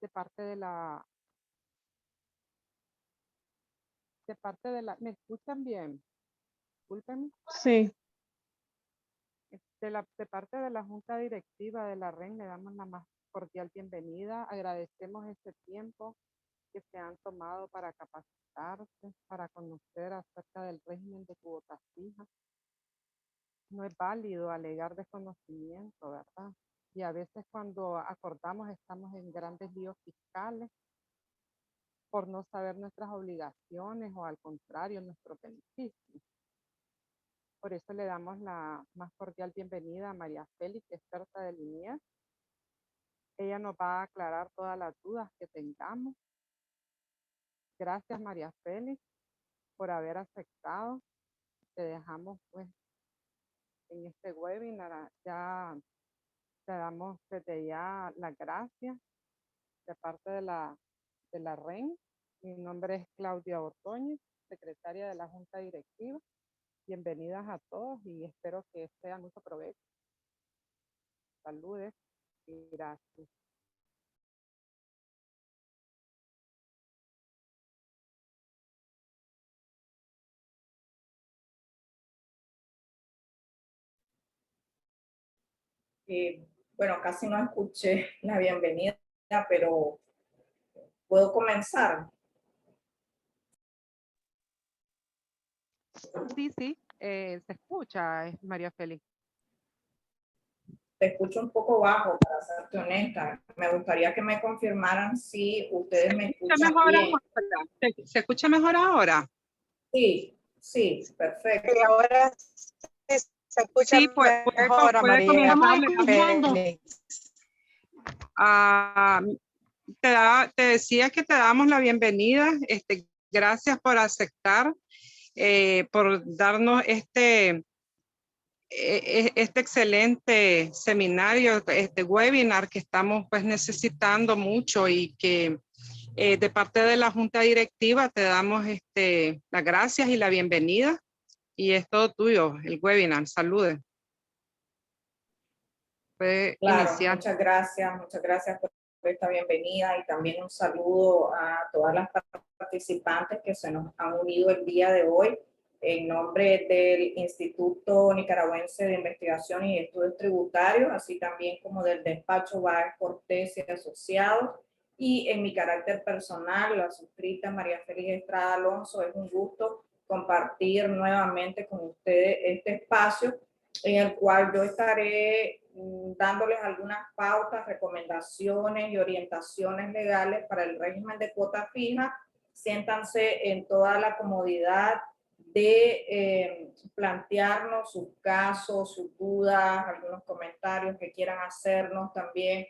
de parte de ¿me escuchan bien? Discúlpenme. Sí. De parte de la Junta Directiva de la REN le damos la más cordial bienvenida. Agradecemos este tiempo que se han tomado para capacitarse, para conocer acerca del régimen de cuotas fijas. No es válido alegar desconocimiento, ¿verdad? Y a veces cuando acordamos estamos en grandes líos fiscales por no saber nuestras obligaciones o al contrario, nuestros beneficios. Por eso le damos la más cordial bienvenida a María Félix, experta de Liniers. Ella nos va a aclarar todas las dudas que tengamos. Gracias, María Félix, por haber aceptado. Te dejamos pues en este webinar. Ya te damos desde ya las gracias de parte de la REN. Mi nombre es Claudia Ordóñez, secretaria de la Junta Directiva. Bienvenidas a todos y espero que sea mucho provecho. Saludes y gracias. Bueno, casi no escuché la bienvenida, pero ¿puedo comenzar? Sí, se escucha, María Félix. Te escucho un poco bajo, para serte honesta. Me gustaría que me confirmaran si ustedes me escuchan bien. ¿Se escucha mejor ahora? Sí, sí, perfecto. Y ahora sí se escucha Sí, mejor, María Félix. Te decía que te damos la bienvenida. Gracias por aceptar, por darnos este excelente seminario, este webinar que estamos pues necesitando mucho y que de parte de la Junta Directiva te damos las gracias y la bienvenida y es todo tuyo el webinar. Saludes. Puede Claro, iniciar. muchas gracias por esta bienvenida y también un saludo a todas las participantes que se nos han unido el día de hoy en nombre del Instituto Nicaragüense de Investigación y Estudios Tributarios, así también como del despacho Báez Cortés y Asociados, y en mi carácter personal, la suscrita María Félix Estrada Alonso. Es un gusto compartir nuevamente con ustedes este espacio en el cual yo estaré dándoles algunas pautas, recomendaciones y orientaciones legales para el régimen de cuota fija. Siéntanse en toda la comodidad de plantearnos sus casos, sus dudas, algunos comentarios que quieran hacernos también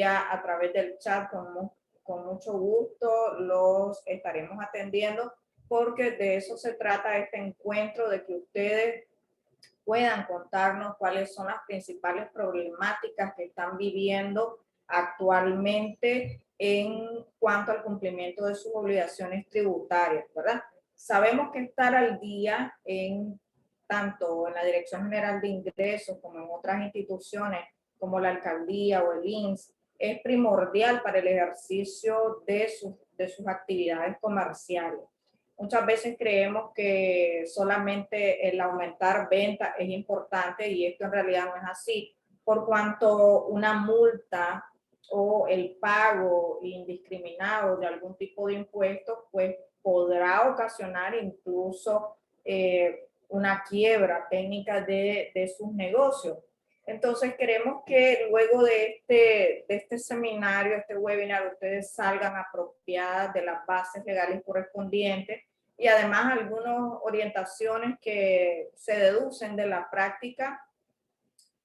a través del chat. Con mucho gusto los estaremos atendiendo, porque de eso se trata este encuentro, de que ustedes puedan contarnos cuáles son las principales problemáticas que están viviendo actualmente en cuanto al cumplimiento de sus obligaciones tributarias, ¿verdad? Sabemos que estar al día tanto en la Dirección General de Ingresos como en otras instituciones como la alcaldía o el INS es primordial para el ejercicio de sus actividades comerciales. Muchas veces creemos que solamente el aumentar ventas es importante, y esto en realidad no es así, por cuanto una multa o el pago indiscriminado de algún tipo de impuestos pues podrá ocasionar incluso una quiebra técnica de sus negocios. Entonces queremos que luego de este seminario, este webinar, ustedes salgan apropiadas de las bases legales correspondientes y además algunas orientaciones que se deducen de la práctica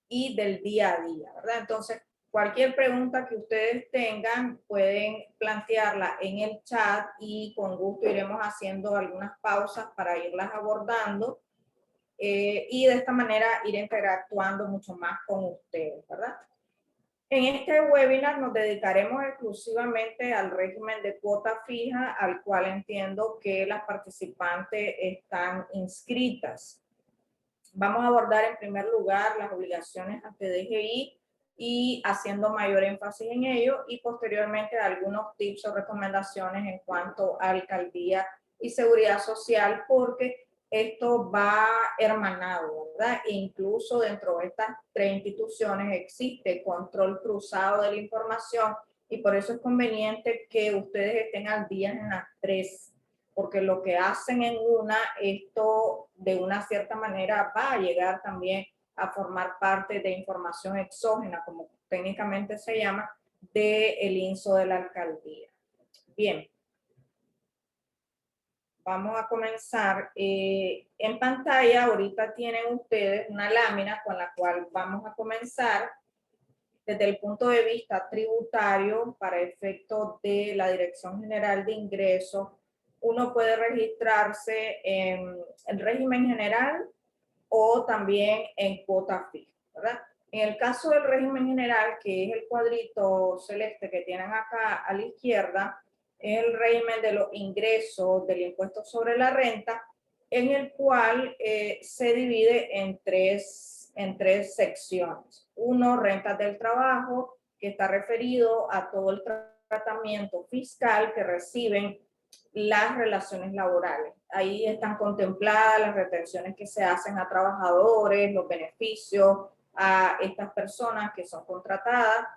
y del día a día, ¿verdad? Entonces, cualquier pregunta que ustedes tengan pueden plantearla en el chat y con gusto iremos haciendo algunas pausas para irlas abordando. Y de esta manera ir interactuando mucho más con ustedes, ¿verdad? En este webinar nos dedicaremos exclusivamente al régimen de cuota fija, al cual entiendo que las participantes están inscritas. Vamos a abordar en primer lugar las obligaciones ante DGI y haciendo mayor énfasis en ello, y posteriormente algunos tips o recomendaciones en cuanto a alcaldía y seguridad social, porque esto va hermanado, ¿verdad? E incluso dentro de estas tres instituciones existe control cruzado de la información, y por eso es conveniente que ustedes estén al día en las tres, porque lo que hacen en una, esto de una cierta manera va a llegar también a formar parte de información exógena, como técnicamente se llama, del INSO de la alcaldía. Bien. Vamos a comenzar. En pantalla ahorita tienen ustedes una lámina con la cual vamos a comenzar desde el punto de vista tributario para efectos de la Dirección General de Ingresos. Uno puede registrarse en el régimen general o también en cuota fija, ¿verdad? En el caso del régimen general, que es el cuadrito celeste que tienen acá a la izquierda, es el régimen de los ingresos del impuesto sobre la renta, en el cual se divide en tres secciones. Uno, rentas del trabajo, que está referido a todo el tratamiento fiscal que reciben las relaciones laborales. Ahí están contempladas las retenciones que se hacen a trabajadores, los beneficios a estas personas que son contratadas.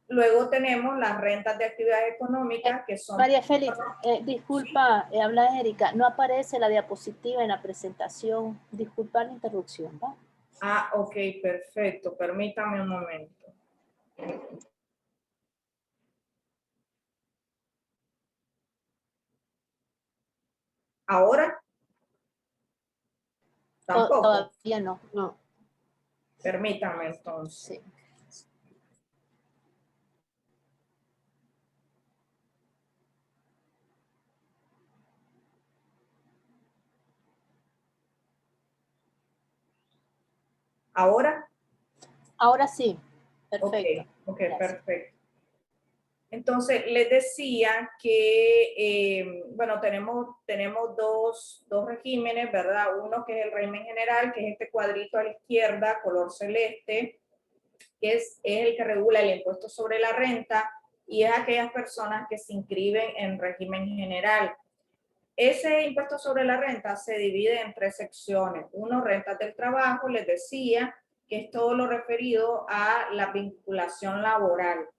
Luego tenemos las rentas de actividades económicas que son... María Félix, disculpa, habla Erika, no aparece la diapositiva en la presentación. Disculpa la interrupción, ¿va? Ah, ok, perfecto. Permítame un momento. ¿Ahora? Tampoco. Todavía no. No. Permítame entonces. Sí. ¿Ahora? Ahora sí. Perfecto. Ok, perfecto. Entonces, les decía que, bueno, tenemos dos regímenes, ¿verdad? Uno que es el régimen general, que es este cuadrito a la izquierda, color celeste, que es el que regula el impuesto sobre la renta, y es aquellas personas que se inscriben en régimen general. Ese impuesto sobre la renta se divide en tres secciones. Uno, rentas del trabajo, les decía, que es todo lo referido a la vinculación laboral.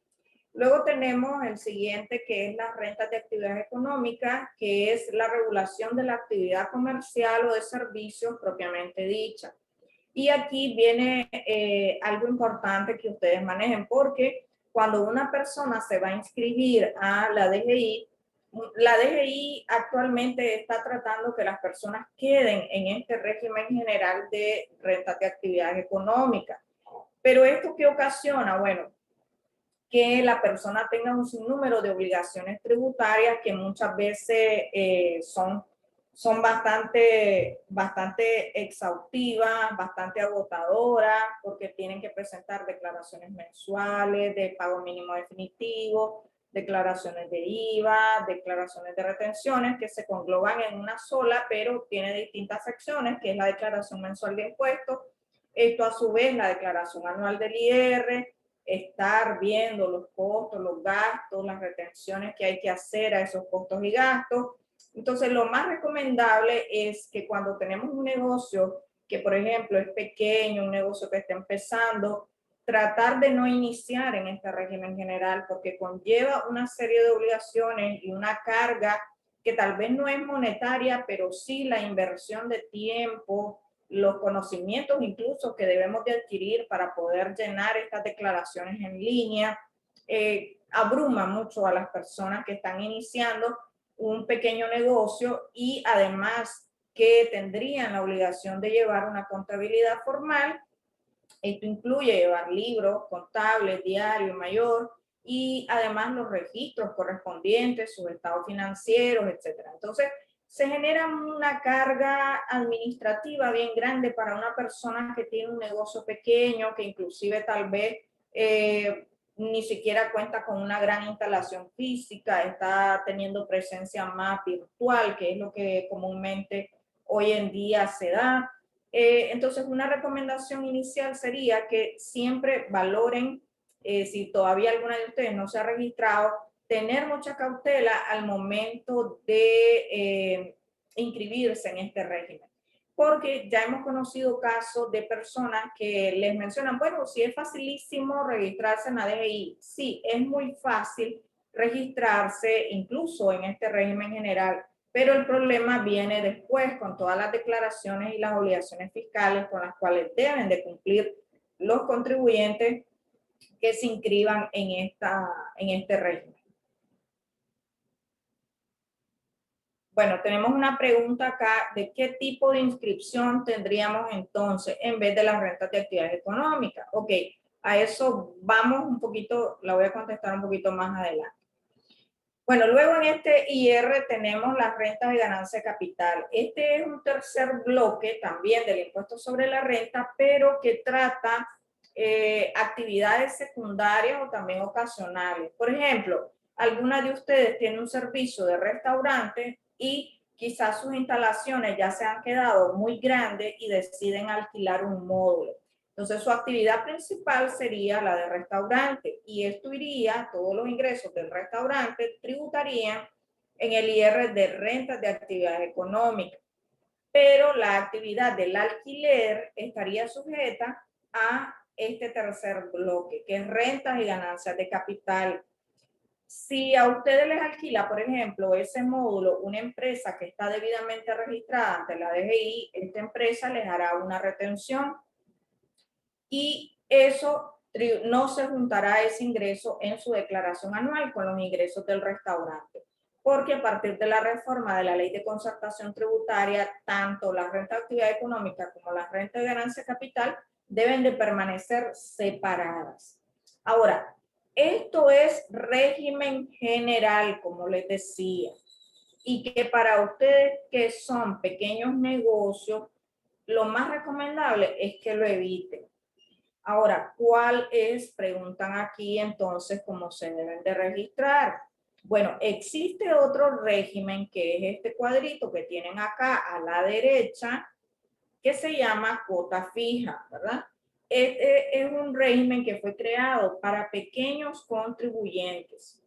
Luego tenemos el siguiente, que es las rentas de actividades económicas, que es la regulación de la actividad comercial o de servicios propiamente dicha. Y aquí viene algo importante que ustedes manejen, porque cuando una persona se va a inscribir a la DGI actualmente está tratando que las personas queden en este régimen general de rentas de actividades económicas. Pero ¿esto qué ocasiona? Bueno, que la persona tenga un sinnúmero de obligaciones tributarias que muchas veces son bastante exhaustivas, bastante agotadoras, porque tienen que presentar declaraciones mensuales de pago mínimo definitivo, declaraciones de IVA, declaraciones de retenciones que se congloban en una sola, pero tiene distintas secciones, que es la declaración mensual de impuestos, esto a su vez la declaración anual del IR, estar viendo los costos, los gastos, las retenciones que hay que hacer a esos costos y gastos. Entonces, lo más recomendable es que cuando tenemos un negocio que, por ejemplo, es pequeño, un negocio que está empezando, tratar de no iniciar en este régimen general porque conlleva una serie de obligaciones y una carga que tal vez no es monetaria, pero sí la inversión de tiempo, los conocimientos incluso que debemos de adquirir para poder llenar estas declaraciones en línea, abruma mucho a las personas que están iniciando un pequeño negocio y además que tendrían la obligación de llevar una contabilidad formal. Esto incluye llevar libros contables, diario mayor y además los registros correspondientes, sus estados financieros, etcétera. Entonces, se genera una carga administrativa bien grande para una persona que tiene un negocio pequeño, que inclusive tal vez ni siquiera cuenta con una gran instalación física, está teniendo presencia más virtual, que es lo que comúnmente hoy en día se da. Entonces, una recomendación inicial sería que siempre valoren si todavía alguna de ustedes no se ha registrado, tener mucha cautela al momento de inscribirse en este régimen. Porque ya hemos conocido casos de personas que les mencionan, bueno, sí es facilísimo registrarse en la DGI. Sí, es muy fácil registrarse incluso en este régimen general, pero el problema viene después con todas las declaraciones y las obligaciones fiscales con las cuales deben de cumplir los contribuyentes que se inscriban en este régimen. Bueno, tenemos una pregunta acá de qué tipo de inscripción tendríamos entonces en vez de las rentas de actividades económicas. Ok, a eso vamos un poquito, la voy a contestar un poquito más adelante. Bueno, luego en este IR tenemos las rentas de ganancia de capital. Este es un tercer bloque también del impuesto sobre la renta, pero que trata actividades secundarias o también ocasionales. Por ejemplo, alguna de ustedes tiene un servicio de restaurante y quizás sus instalaciones ya se han quedado muy grandes y deciden alquilar un módulo. Entonces, su actividad principal sería la de restaurante y esto iría, todos los ingresos del restaurante tributarían en el IR de rentas de actividades económicas. Pero la actividad del alquiler estaría sujeta a este tercer bloque, que es rentas y ganancias de capital. Si a ustedes les alquila, por ejemplo, ese módulo, una empresa que está debidamente registrada ante la DGI, esta empresa les hará una retención y eso no se juntará ese ingreso en su declaración anual con los ingresos del restaurante, porque a partir de la reforma de la Ley de Concertación Tributaria, tanto la renta de actividad económica como la renta de ganancia capital deben de permanecer separadas. Ahora, esto es régimen general, como les decía, y que para ustedes que son pequeños negocios, lo más recomendable es que lo eviten. Ahora, ¿cuál es? Preguntan aquí entonces cómo se deben de registrar. Bueno, existe otro régimen que es este cuadrito que tienen acá a la derecha que se llama cuota fija, ¿verdad? Este es un régimen que fue creado para pequeños contribuyentes.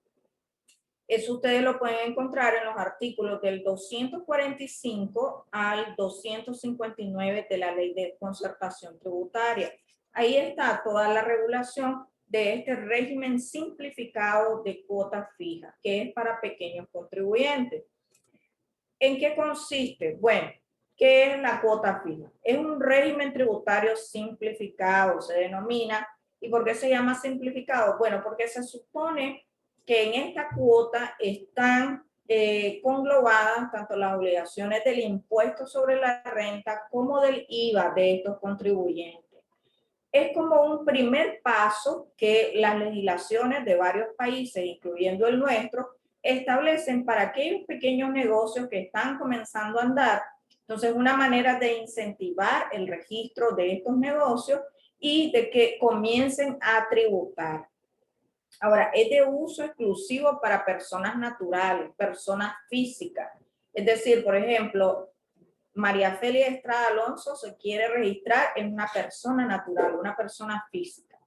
Eso ustedes lo pueden encontrar en los artículos del 245 al 259 de la Ley de Concertación Tributaria. Ahí está toda la regulación de este régimen simplificado de cuota fija, que es para pequeños contribuyentes. ¿En qué consiste? Bueno, ¿qué es la cuota fija? Es un régimen tributario simplificado, se denomina. ¿Y por qué se llama simplificado? Bueno, porque se supone que en esta cuota están conglobadas tanto las obligaciones del impuesto sobre la renta como del IVA de estos contribuyentes. Es como un primer paso que las legislaciones de varios países, incluyendo el nuestro, establecen para aquellos pequeños negocios que están comenzando a andar. Entonces, una manera de incentivar el registro de estos negocios y de que comiencen a tributar. Ahora, es de uso exclusivo para personas naturales, personas físicas. Es decir, por ejemplo, María Félix Estrada Alonso se quiere registrar en una persona natural, una persona física.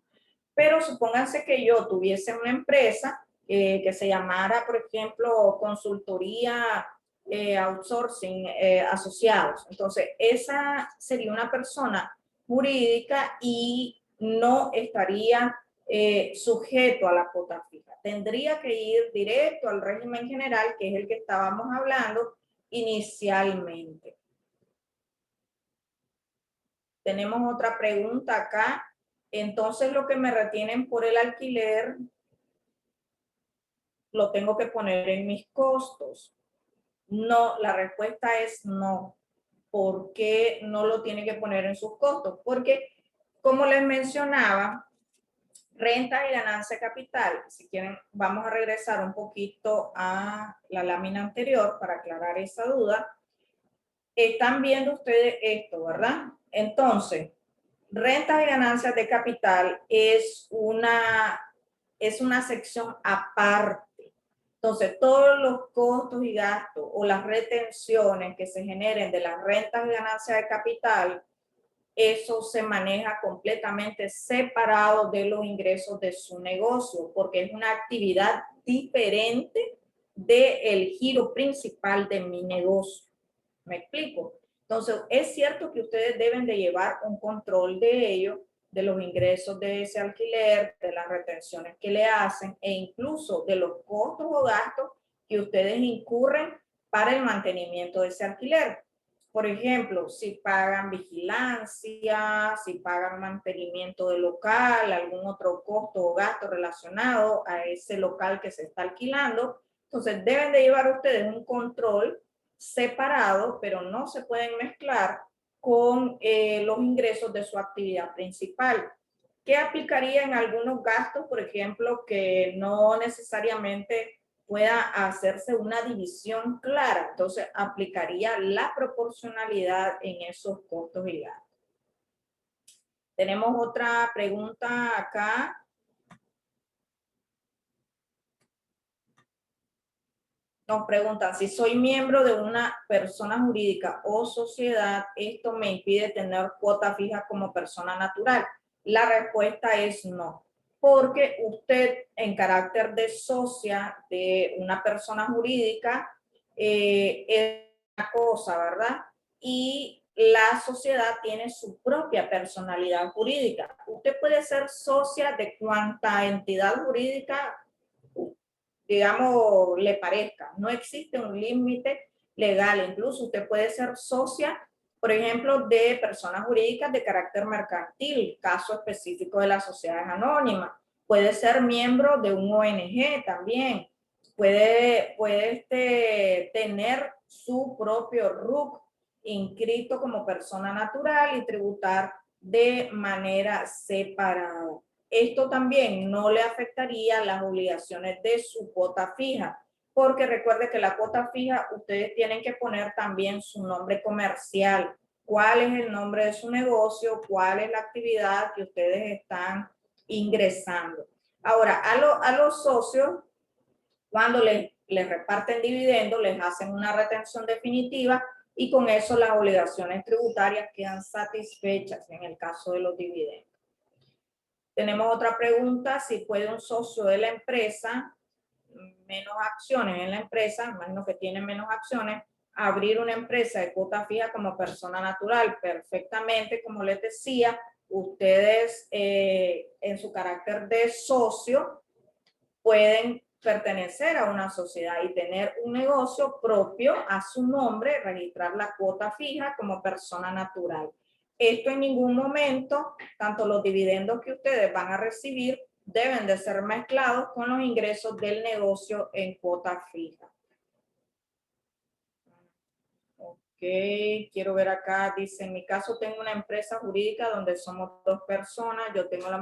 Pero supónganse que yo tuviese una empresa que se llamara, por ejemplo, consultoría outsourcing asociados. Entonces, esa sería una persona jurídica y no estaría sujeto a la cuota fija. Tendría que ir directo al régimen general, que es el que estábamos hablando inicialmente. Tenemos otra pregunta acá. Entonces, lo que me retienen por el alquiler, lo tengo que poner en mis costos. No, la respuesta es no. ¿Por qué no lo tiene que poner en sus costos? Porque, como les mencionaba, renta y ganancia capital, si quieren, vamos a regresar un poquito a la lámina anterior para aclarar esa duda. Están viendo ustedes esto, ¿verdad? Entonces, rentas y ganancias de capital es una sección aparte. Entonces, todos los costos y gastos o las retenciones que se generen de las rentas y ganancias de capital eso se maneja completamente separado de los ingresos de su negocio, porque es una actividad diferente del giro principal de mi negocio. ¿Me explico? Entonces, es cierto que ustedes deben de llevar un control de ello, de los ingresos de ese alquiler, de las retenciones que le hacen e incluso de los costos o gastos que ustedes incurren para el mantenimiento de ese alquiler. Por ejemplo, si pagan vigilancia, si pagan mantenimiento del local, algún otro costo o gasto relacionado a ese local que se está alquilando, entonces deben de llevar ustedes un control separado, pero no se pueden mezclar con los ingresos de su actividad principal. ¿Qué aplicaría en algunos gastos, por ejemplo, que no necesariamente pueda hacerse una división clara? Entonces, aplicaría la proporcionalidad en esos costos y gastos. Tenemos otra pregunta acá. Nos preguntan, si soy miembro de una persona jurídica o sociedad, ¿esto me impide tener cuota fija como persona natural? La respuesta es no, porque usted en carácter de socia de una persona jurídica es una cosa, ¿verdad? Y la sociedad tiene su propia personalidad jurídica. Usted puede ser socia de cuanta entidad jurídica digamos, le parezca. No existe un límite legal. Incluso usted puede ser socia, por ejemplo, de personas jurídicas de carácter mercantil, caso específico de las sociedades anónimas. Puede ser miembro de un ONG también. Puede tener su propio RUC inscrito como persona natural y tributar de manera separada. Esto también no le afectaría las obligaciones de su cuota fija, porque recuerde que la cuota fija ustedes tienen que poner también su nombre comercial, cuál es el nombre de su negocio, cuál es la actividad que ustedes están ingresando. Ahora, a los socios, cuando les reparten dividendos, les hacen una retención definitiva y con eso las obligaciones tributarias quedan satisfechas en el caso de los dividendos. Tenemos otra pregunta, si puede un socio de la empresa, menos acciones en la empresa, imagino que tiene menos acciones, abrir una empresa de cuota fija como persona natural. Perfectamente, como les decía, ustedes en su carácter de socio pueden pertenecer a una sociedad y tener un negocio propio a su nombre, registrar la cuota fija como persona natural. Esto en ningún momento, tanto los dividendos que ustedes van a recibir, deben de ser mezclados con los ingresos del negocio en cuota fija. Ok, quiero ver acá, dice, en mi caso tengo una empresa jurídica donde somos 2 personas, yo tengo la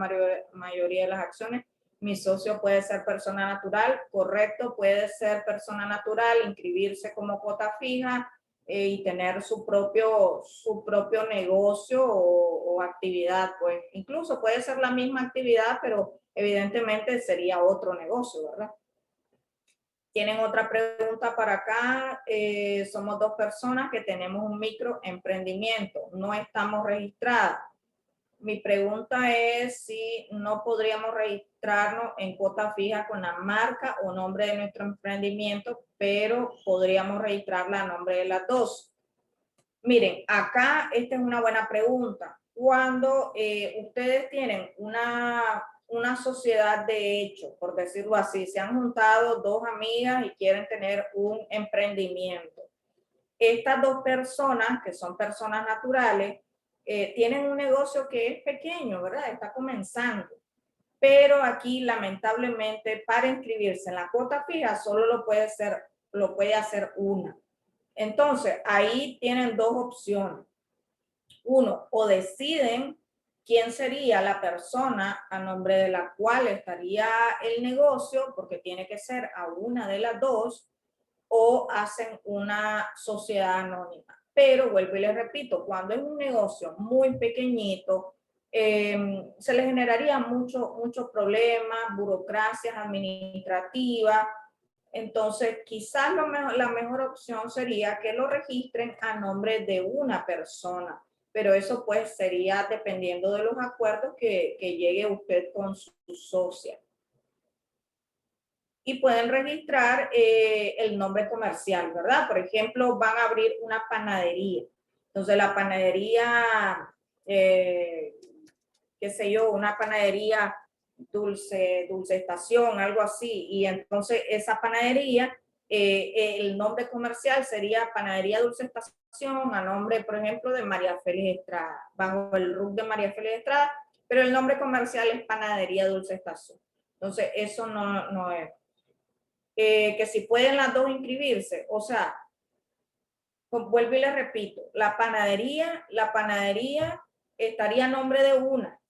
mayoría de las acciones, mi socio puede ser persona natural, correcto, puede ser persona natural, inscribirse como cuota fija y tener su propio negocio o actividad, pues incluso puede ser la misma actividad, pero evidentemente sería otro negocio, ¿verdad? Tienen otra pregunta para acá. Somos 2 personas que tenemos un microemprendimiento. No estamos registradas. Mi pregunta es si no podríamos registrarnos en cuota fija con la marca o nombre de nuestro emprendimiento, pero podríamos registrarla a nombre de las 2. Miren, acá esta es una buena pregunta. Cuando ustedes tienen una sociedad de hecho, por decirlo así, se han juntado 2 amigas y quieren tener un emprendimiento. Estas 2 personas, que son personas naturales, tienen un negocio que es pequeño, ¿verdad? Está comenzando. Pero aquí, lamentablemente, para inscribirse en la cuota fija, solo lo puede hacer una. Entonces, ahí tienen 2 opciones. Uno, o deciden quién sería la persona a nombre de la cual estaría el negocio, porque tiene que ser a una de las 2, o hacen una sociedad anónima. Pero vuelvo y les repito, cuando es un negocio muy pequeño, se le generaría muchos problemas, burocracias administrativas. Entonces, quizás la mejor opción sería que lo registren a nombre de una persona. pero eso pues sería dependiendo de los acuerdos que llegue usted con su socia. Y pueden registrar el nombre comercial, ¿verdad? Por ejemplo, van a abrir una panadería. Entonces, la panadería, qué sé yo, una panadería Dulce Estación, algo así. Y entonces, esa panadería, el nombre comercial sería Panadería Dulce Estación, a nombre, por ejemplo, de María Félix Estrada, bajo el RUC de María Félix Estrada, pero el nombre comercial es Panadería Dulce Estación. Entonces, eso no es. Que si pueden las dos inscribirse, o sea, pues vuelvo y les repito, la panadería estaría a nombre de una.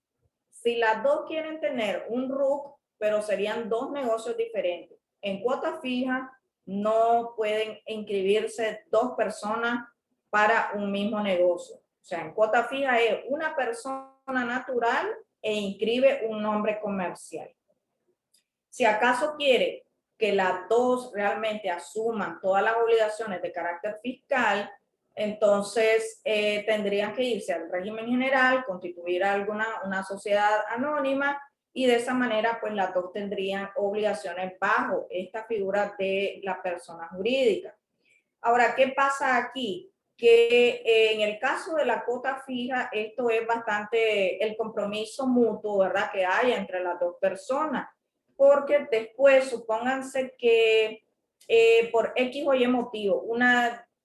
Si las dos quieren tener un RUC, pero serían dos negocios diferentes. En cuota fija no pueden inscribirse dos personas para un mismo negocio. O sea, en cuota fija es una persona natural e inscribe un nombre comercial. Si acaso quiere que las dos realmente asuman todas las obligaciones de carácter fiscal, entonces tendrían que irse al régimen general, constituir una sociedad anónima y de esa manera pues las dos tendrían obligaciones bajo esta figura de la persona jurídica. Ahora, ¿qué pasa aquí? Que en el caso de la cuota fija, esto es bastante el compromiso mutuo, ¿verdad? Que hay entre las dos personas. Porque después, supónganse que por X o Y motivo,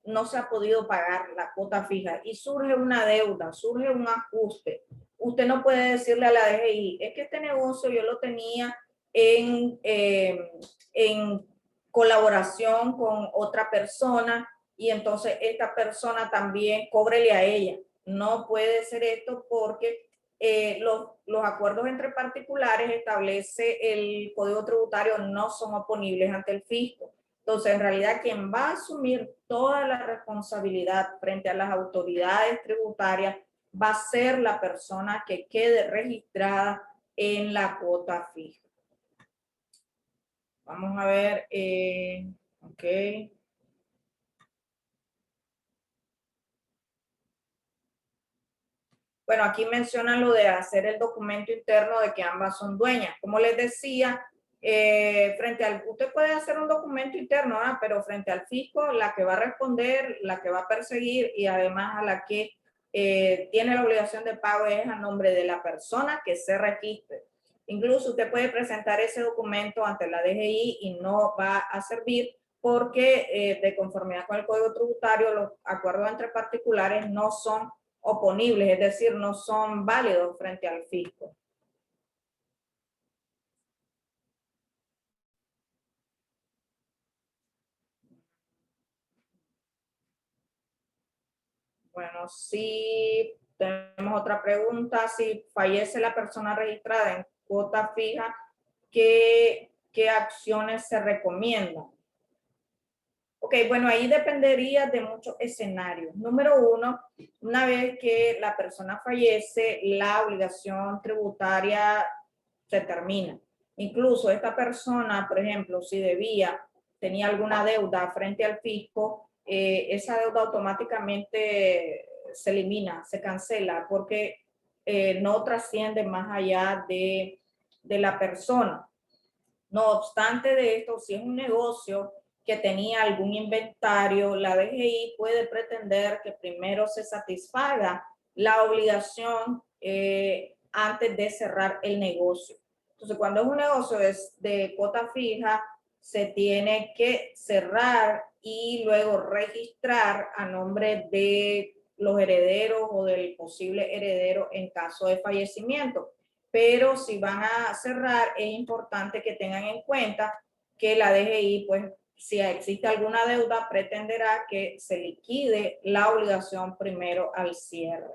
no se ha podido pagar la cuota fija y surge una deuda, surge un ajuste. Usted no puede decirle a la DGI, es que este negocio yo lo tenía en colaboración con otra persona y entonces esta persona también cóbrele a ella. No puede ser esto porque los acuerdos entre particulares establece el Código Tributario no son oponibles ante el fisco. Entonces, en realidad, quien va a asumir toda la responsabilidad frente a las autoridades tributarias va a ser la persona que quede registrada en la cuota fija. Vamos a ver, ok. Bueno, aquí mencionan lo de hacer el documento interno de que ambas son dueñas. Como les decía, usted puede hacer un documento interno, ¿ah? Pero frente al fisco, la que va a responder, la que va a perseguir y además a la que tiene la obligación de pago es a nombre de la persona que se registre. Incluso usted puede presentar ese documento ante la DGI y no va a servir porque de conformidad con el Código Tributario, los acuerdos entre particulares no son oponibles, es decir, no son válidos frente al fisco. Bueno, si tenemos otra pregunta, si fallece la persona registrada en cuota fija, ¿qué acciones se recomiendan? Ok, bueno, ahí dependería de muchos escenarios. Número uno, una vez que la persona fallece, la obligación tributaria se termina. Incluso esta persona, por ejemplo, si tenía alguna deuda frente al fisco, esa deuda automáticamente se elimina, se cancela, porque no trasciende más allá de la persona. No obstante de esto, si es un negocio que tenía algún inventario, la DGI puede pretender que primero se satisfaga la obligación antes de cerrar el negocio. Entonces, cuando es un negocio de cuota fija, se tiene que cerrar y luego registrar a nombre de los herederos o del posible heredero en caso de fallecimiento. Pero si van a cerrar, es importante que tengan en cuenta que la DGI, pues, si existe alguna deuda, pretenderá que se liquide la obligación primero al cierre.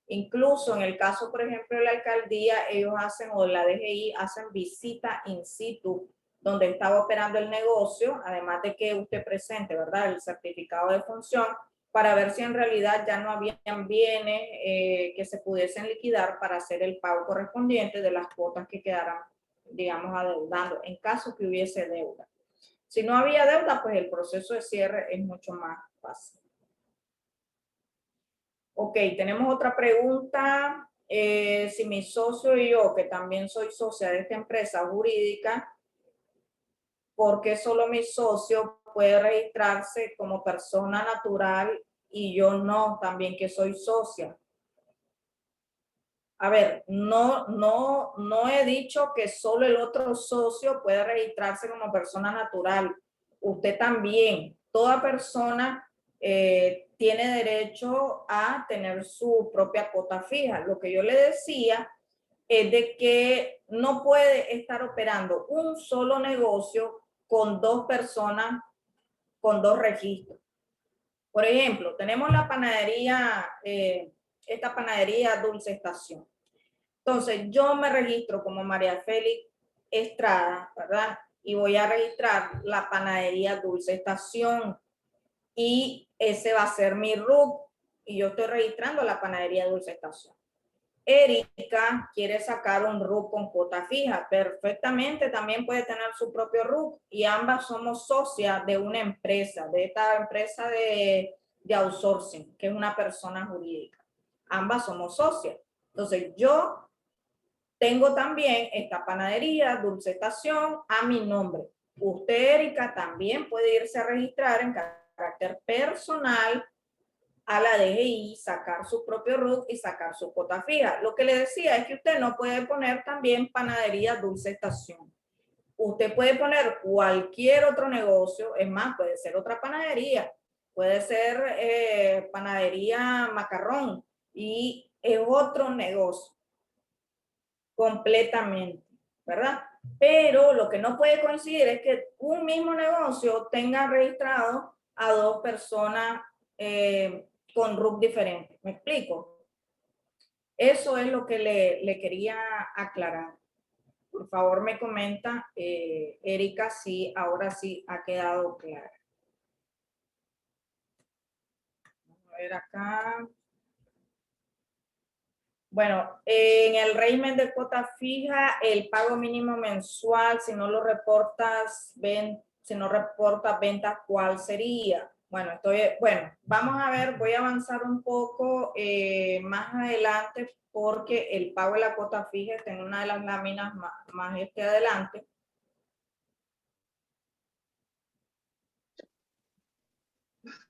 Incluso en el caso, por ejemplo, de la alcaldía, ellos hacen, o la DGI, hacen visita in situ, donde estaba operando el negocio, además de que usted presente, ¿verdad?, el certificado de función, para ver si en realidad ya no habían bienes que se pudiesen liquidar para hacer el pago correspondiente de las cuotas que quedaran, digamos, adeudando, en caso que hubiese deuda. Si no había deuda, pues el proceso de cierre es mucho más fácil. Ok, tenemos otra pregunta. Si mi socio y yo, que también soy socia de esta empresa jurídica, ¿por qué solo mi socio puede registrarse como persona natural y yo no, también que soy socia? A ver, no he dicho que solo el otro socio puede registrarse como persona natural. Usted también, toda persona tiene derecho a tener su propia cuota fija. Lo que yo le decía es de que no puede estar operando un solo negocio con dos personas, con dos registros. Por ejemplo, tenemos la panadería, esta panadería Dulce Estación. Entonces, yo me registro como María Félix Estrada, ¿verdad? Y voy a registrar la panadería Dulce Estación. Y ese va a ser mi RUC. Y yo estoy registrando la panadería Dulce Estación. Erika quiere sacar un RUC con cuota fija. Perfectamente, también puede tener su propio RUC. Y ambas somos socias de una empresa, de esta empresa de outsourcing, que es una persona jurídica. Ambas somos socias. Entonces, yo tengo también esta panadería, Dulce Estación, a mi nombre. Usted, Erika, también puede irse a registrar en carácter personal a la DGI, sacar su propio RUT y sacar su cuota fija. Lo que le decía es que usted no puede poner también panadería Dulce Estación. Usted puede poner cualquier otro negocio, es más, puede ser otra panadería, puede ser panadería Macarrón y es otro negocio completamente, ¿verdad? Pero lo que no puede coincidir es que un mismo negocio tenga registrado a dos personas con RUC diferentes. ¿Me explico? Eso es lo que le quería aclarar. Por favor, me comenta, Erika, si ahora sí ha quedado claro. Vamos a ver acá. Bueno, en el régimen de cuota fija, el pago mínimo mensual, si no lo reportas, si no reportas ventas, ¿cuál sería? Bueno, vamos a ver, voy a avanzar un poco más adelante porque el pago de la cuota fija está en una de las láminas más adelante.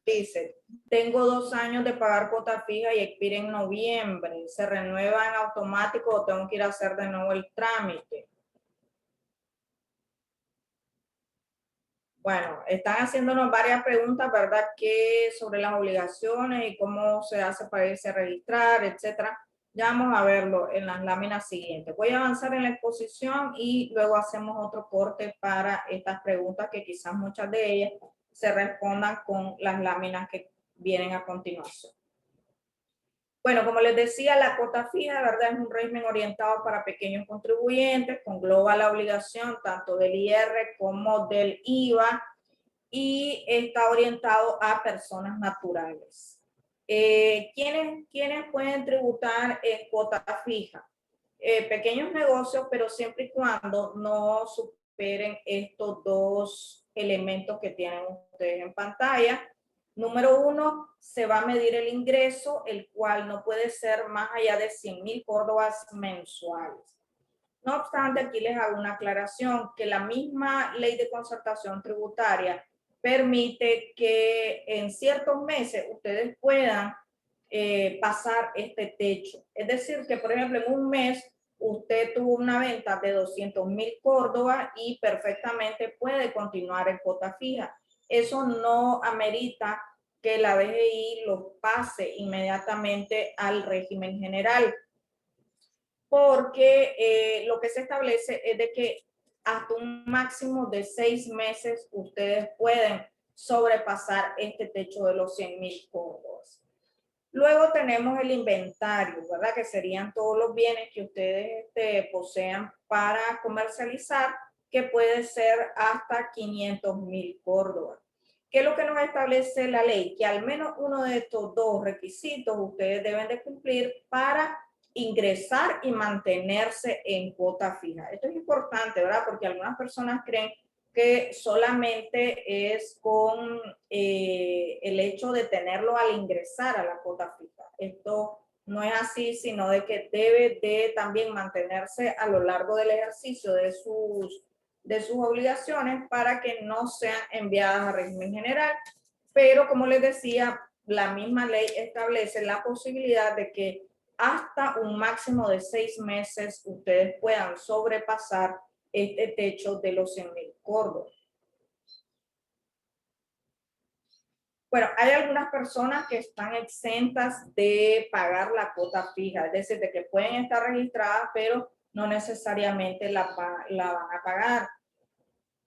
Dice, tengo 2 años de pagar cuota fija y expira en noviembre. ¿Se renueva en automático o tengo que ir a hacer de nuevo el trámite? Bueno, están haciéndonos varias preguntas, ¿verdad? Que sobre las obligaciones y cómo se hace para irse a registrar, etcétera. Ya vamos a verlo en las láminas siguientes. Voy a avanzar en la exposición y luego hacemos otro corte para estas preguntas que quizás muchas de ellas se respondan con las láminas que vienen a continuación. Bueno, como les decía, la cuota fija, de verdad, es un régimen orientado para pequeños contribuyentes, congloba la obligación tanto del IR como del IVA y está orientado a personas naturales. ¿Quiénes pueden tributar en cuota fija? Pequeños negocios, pero siempre y cuando no superen estos dos elementos que tienen ustedes en pantalla. Número 1, se va a medir el ingreso, el cual no puede ser más allá de 100,000 córdobas mensuales. No obstante, aquí les hago una aclaración, que la misma ley de concertación tributaria permite que en ciertos meses ustedes puedan pasar este techo. Es decir, que por ejemplo en un mes usted tuvo una venta de 200,000 córdobas y perfectamente puede continuar en cuota fija. Eso no amerita que la DGI lo pase inmediatamente al régimen general, porque lo que se establece es de que hasta un máximo de 6 meses ustedes pueden sobrepasar este techo de los 100,000 córdobas. Luego tenemos el inventario, ¿verdad? Que serían todos los bienes que ustedes posean para comercializar, que puede ser hasta 500,000 córdobas. ¿Qué es lo que nos establece la ley? Que al menos uno de estos dos requisitos ustedes deben de cumplir para ingresar y mantenerse en cuota fija. Esto es importante, ¿verdad? Porque algunas personas creen que solamente es con el hecho de tenerlo al ingresar a la cuota fija. Esto no es así, sino de que debe de también mantenerse a lo largo del ejercicio de sus obligaciones para que no sean enviadas a régimen general. Pero como les decía, la misma ley establece la posibilidad de que hasta un máximo de 6 meses ustedes puedan sobrepasar este techo de los 100.000 córdobas. Bueno, hay algunas personas que están exentas de pagar la cuota fija, es decir, de que pueden estar registradas, pero no necesariamente la van a pagar.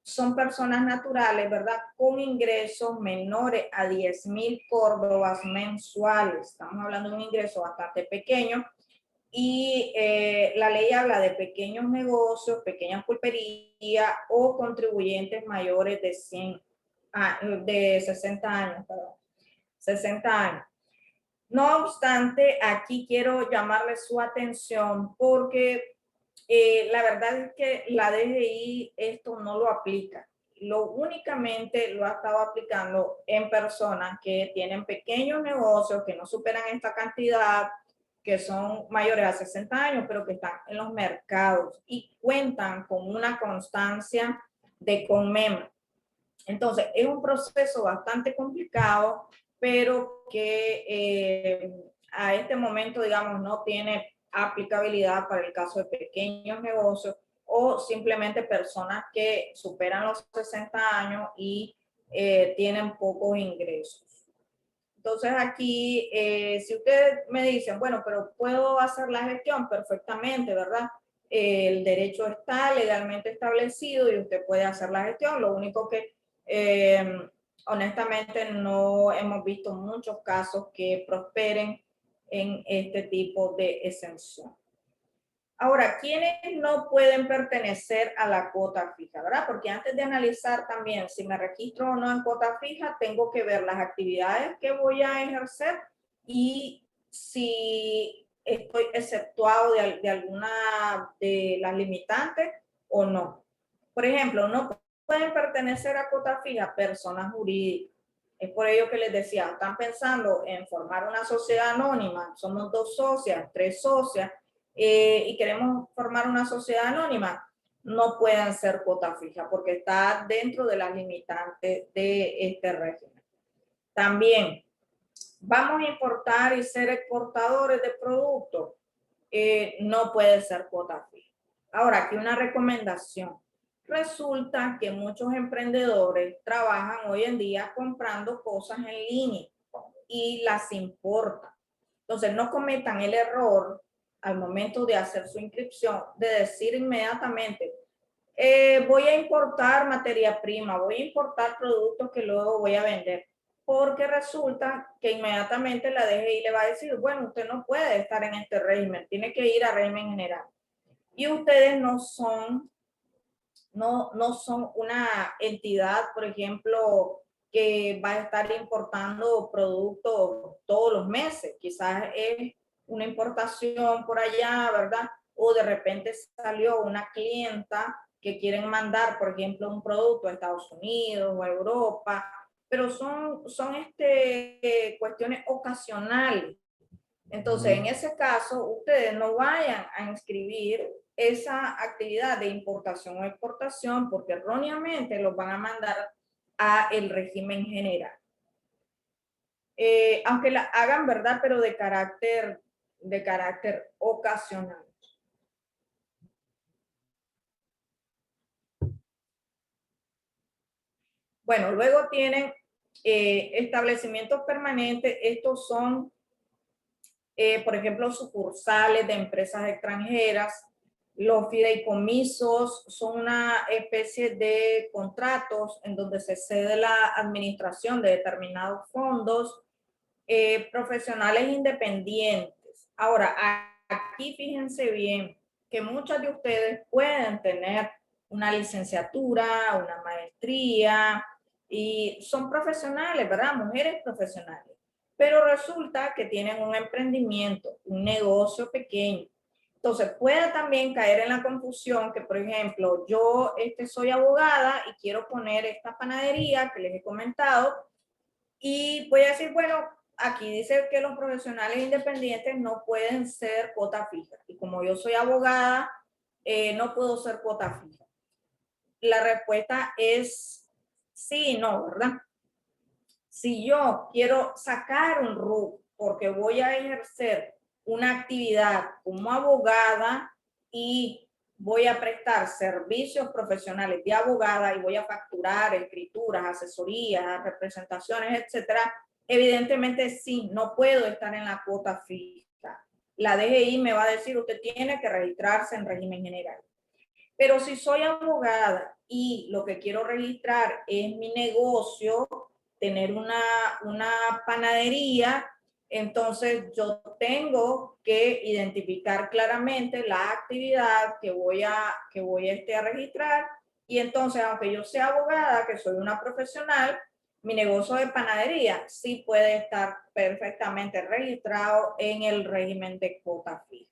Son personas naturales, ¿verdad? Con ingresos menores a 10.000 córdobas mensuales. Estamos hablando de un ingreso bastante pequeño. Y la ley habla de pequeños negocios, pequeñas pulperías o contribuyentes mayores de 60 años, perdón, 60 años. No obstante, aquí quiero llamarle su atención porque la verdad es que la DGI esto no lo aplica. Únicamente lo ha estado aplicando en personas que tienen pequeños negocios, que no superan esta cantidad, que son mayores a 60 años, pero que están en los mercados y cuentan con una constancia de CONMEMA. Entonces, es un proceso bastante complicado, pero que a este momento, digamos, no tiene aplicabilidad para el caso de pequeños negocios o simplemente personas que superan los 60 años y tienen pocos ingresos. Entonces aquí, si ustedes me dicen, bueno, pero puedo hacer la gestión perfectamente, ¿verdad? El derecho está legalmente establecido y usted puede hacer la gestión. Lo único que honestamente no hemos visto muchos casos que prosperen en este tipo de exención. Ahora, ¿quiénes no pueden pertenecer a la cuota fija, verdad? Porque antes de analizar también si me registro o no en cuota fija, tengo que ver las actividades que voy a ejercer y si estoy exceptuado de alguna de las limitantes o no. Por ejemplo, no pueden pertenecer a cuota fija personas jurídicas. Es por ello que les decía, están pensando en formar una sociedad anónima, somos 2 socias, 3 socias, y queremos formar una sociedad anónima, no pueden ser cuota fija porque está dentro de las limitantes de este régimen. También, vamos a importar y ser exportadores de productos, no puede ser cuota fija. Ahora, aquí una recomendación. Resulta que muchos emprendedores trabajan hoy en día comprando cosas en línea y las importan. Entonces, no cometan el error al momento de hacer su inscripción de decir inmediatamente, voy a importar materia prima, voy a importar productos que luego voy a vender. Porque resulta que inmediatamente la DGI le va a decir, bueno, usted no puede estar en este régimen, tiene que ir a régimen general. Y ustedes no son una entidad, por ejemplo, que va a estar importando productos todos los meses. Quizás es una importación por allá, ¿verdad? O de repente salió una clienta que quieren mandar, por ejemplo, un producto a Estados Unidos o a Europa, pero son cuestiones ocasionales. Entonces, en ese caso, ustedes no vayan a inscribir esa actividad de importación o exportación porque erróneamente los van a mandar a el régimen general. Aunque la hagan, ¿verdad? Pero de carácter ocasional. Bueno, luego tienen establecimientos permanentes. Estos son por ejemplo, sucursales de empresas extranjeras. Los fideicomisos son una especie de contratos en donde se cede la administración de determinados fondos, profesionales independientes. Ahora, aquí fíjense bien que muchas de ustedes pueden tener una licenciatura, una maestría, y son profesionales, ¿verdad? Mujeres profesionales. Pero resulta que tienen un emprendimiento, un negocio pequeño. Entonces, puede también caer en la confusión que, por ejemplo, yo soy abogada y quiero poner esta panadería que les he comentado y voy a decir, bueno, aquí dice que los profesionales independientes no pueden ser cuota fija. Y como yo soy abogada, no puedo ser cuota fija. La respuesta es sí y no, ¿verdad? Si yo quiero sacar un RUC porque voy a ejercer una actividad como abogada y voy a prestar servicios profesionales de abogada y voy a facturar escrituras, asesorías, representaciones, etcétera, evidentemente sí, no puedo estar en la cuota fija. La DGI me va a decir, usted tiene que registrarse en régimen general. Pero si soy abogada y lo que quiero registrar es mi negocio, tener una panadería, entonces yo tengo que identificar claramente la actividad que voy a registrar. Y entonces, aunque yo sea abogada, que soy una profesional, mi negocio de panadería sí puede estar perfectamente registrado en el régimen de cuota fija.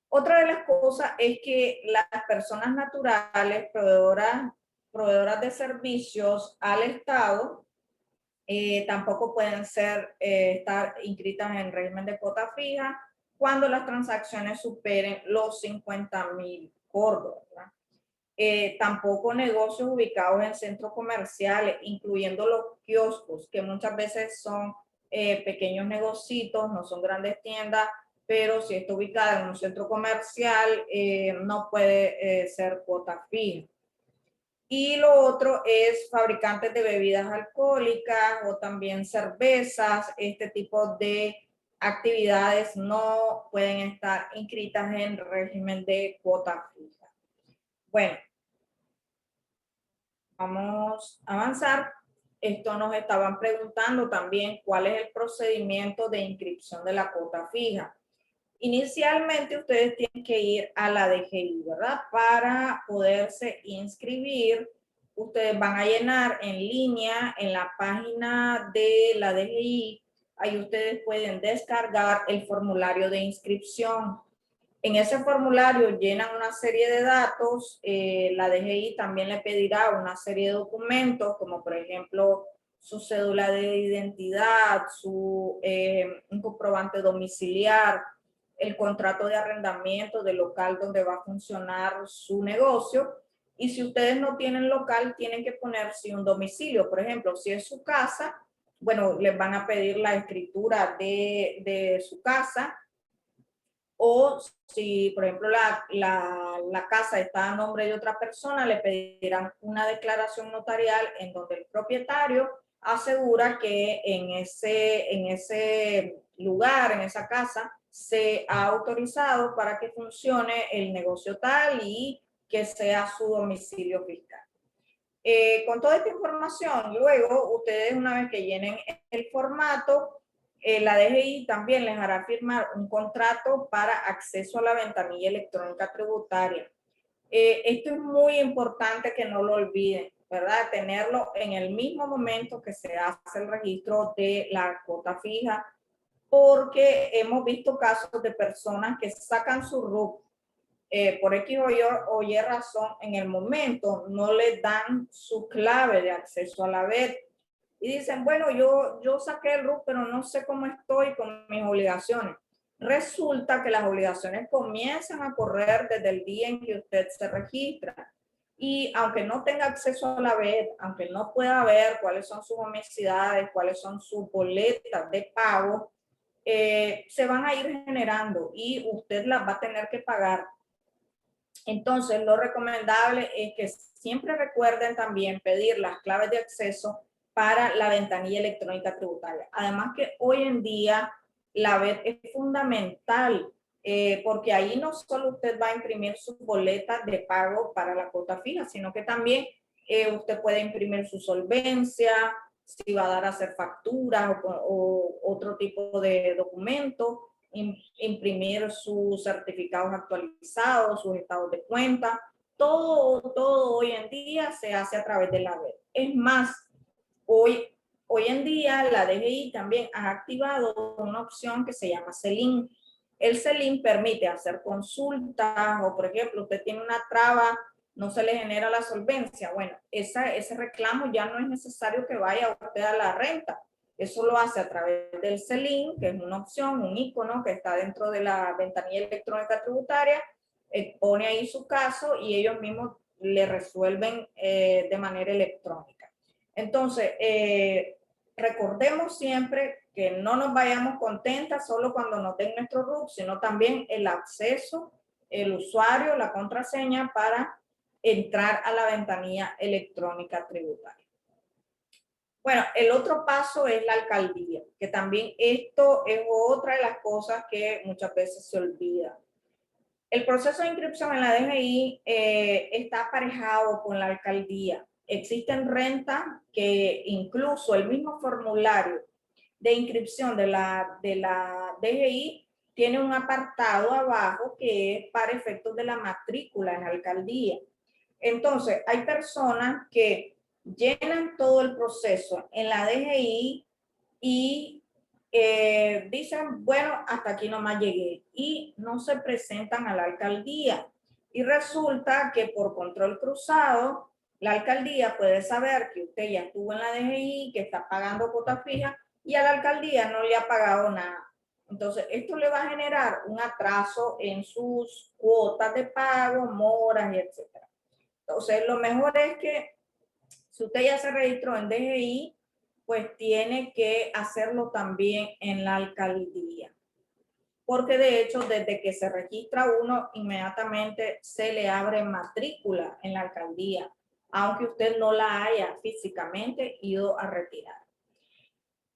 Otra de las cosas es que las personas naturales, proveedoras de servicios al Estado, tampoco pueden estar inscritas en régimen de cuota fija cuando las transacciones superen los 50.000 córdobas. Tampoco negocios ubicados en centros comerciales, incluyendo los kioscos, que muchas veces son pequeños negocios, no son grandes tiendas, pero si está ubicada en un centro comercial, no puede ser cuota fija. Y lo otro es fabricantes de bebidas alcohólicas o también cervezas. Este tipo de actividades no pueden estar inscritas en régimen de cuota fija. Bueno, vamos a avanzar. Esto nos estaban preguntando también cuál es el procedimiento de inscripción de la cuota fija. Inicialmente ustedes tienen que ir a la DGI, ¿verdad? Para poderse inscribir, ustedes van a llenar en línea en la página de la DGI. Ahí ustedes pueden descargar el formulario de inscripción. En ese formulario llenan una serie de datos. La DGI también le pedirá una serie de documentos, como por ejemplo su cédula de identidad, un comprobante domiciliar, el contrato de arrendamiento del local donde va a funcionar su negocio. Y si ustedes no tienen local, tienen que poner un domicilio. Por ejemplo, si es su casa, bueno, les van a pedir la escritura de su casa. O si, por ejemplo, la casa está a nombre de otra persona, le pedirán una declaración notarial en donde el propietario asegura que en ese lugar, en esa casa, se ha autorizado para que funcione el negocio tal y que sea su domicilio fiscal. Con toda esta información, luego ustedes, una vez que llenen el formato, la DGI también les hará firmar un contrato para acceso a la ventanilla electrónica tributaria. Esto es muy importante que no lo olviden, ¿verdad? Tenerlo en el mismo momento que se hace el registro de la cuota fija, porque hemos visto casos de personas que sacan su RUC por X o Y razón, en el momento no les dan su clave de acceso a la BED. Y dicen, bueno, yo saqué el RUC, pero no sé cómo estoy con mis obligaciones. Resulta que las obligaciones comienzan a correr desde el día en que usted se registra. Y aunque no tenga acceso a la BED, aunque no pueda ver cuáles son sus omisidades, cuáles son sus boletas de pago, se van a ir generando y usted las va a tener que pagar. Entonces, lo recomendable es que siempre recuerden también pedir las claves de acceso para la ventanilla electrónica tributaria. Además que hoy en día la BED es fundamental porque ahí no solo usted va a imprimir sus boletas de pago para la cuota fija, sino que también usted puede imprimir su solvencia, si va a dar a hacer facturas o otro tipo de documentos, imprimir sus certificados actualizados, sus estados de cuenta. Todo hoy en día se hace a través de la web. Es más, hoy en día la DGI también ha activado una opción que se llama CELIN. el CELIN permite hacer consultas o, por ejemplo, usted tiene una traba, no se le genera la solvencia. Bueno, ese reclamo ya no es necesario que vaya usted a la renta. Eso lo hace a través del CELIN, que es una opción, un icono que está dentro de la ventanilla electrónica tributaria, pone ahí su caso y ellos mismos le resuelven de manera electrónica. Entonces, recordemos siempre que no nos vayamos contentas solo cuando nos den nuestro RUC, sino también el acceso, el usuario, la contraseña para entrar a la ventanilla electrónica tributaria. Bueno, el otro paso es la alcaldía, que también esto es otra de las cosas que muchas veces se olvida. El proceso de inscripción en la DGI está aparejado con la alcaldía. Existen rentas que incluso el mismo formulario de inscripción de la DGI tiene un apartado abajo que es para efectos de la matrícula en la alcaldía. Entonces, hay personas que llenan todo el proceso en la DGI y dicen, bueno, hasta aquí nomás llegué, y no se presentan a la alcaldía. Y resulta que por control cruzado, la alcaldía puede saber que usted ya estuvo en la DGI, que está pagando cuota fija, y a la alcaldía no le ha pagado nada. Entonces, esto le va a generar un atraso en sus cuotas de pago, moras y etcétera. Entonces, lo mejor es que si usted ya se registró en DGI, pues tiene que hacerlo también en la alcaldía. Porque de hecho, desde que se registra uno, inmediatamente se le abre matrícula en la alcaldía, aunque usted no la haya físicamente ido a retirar.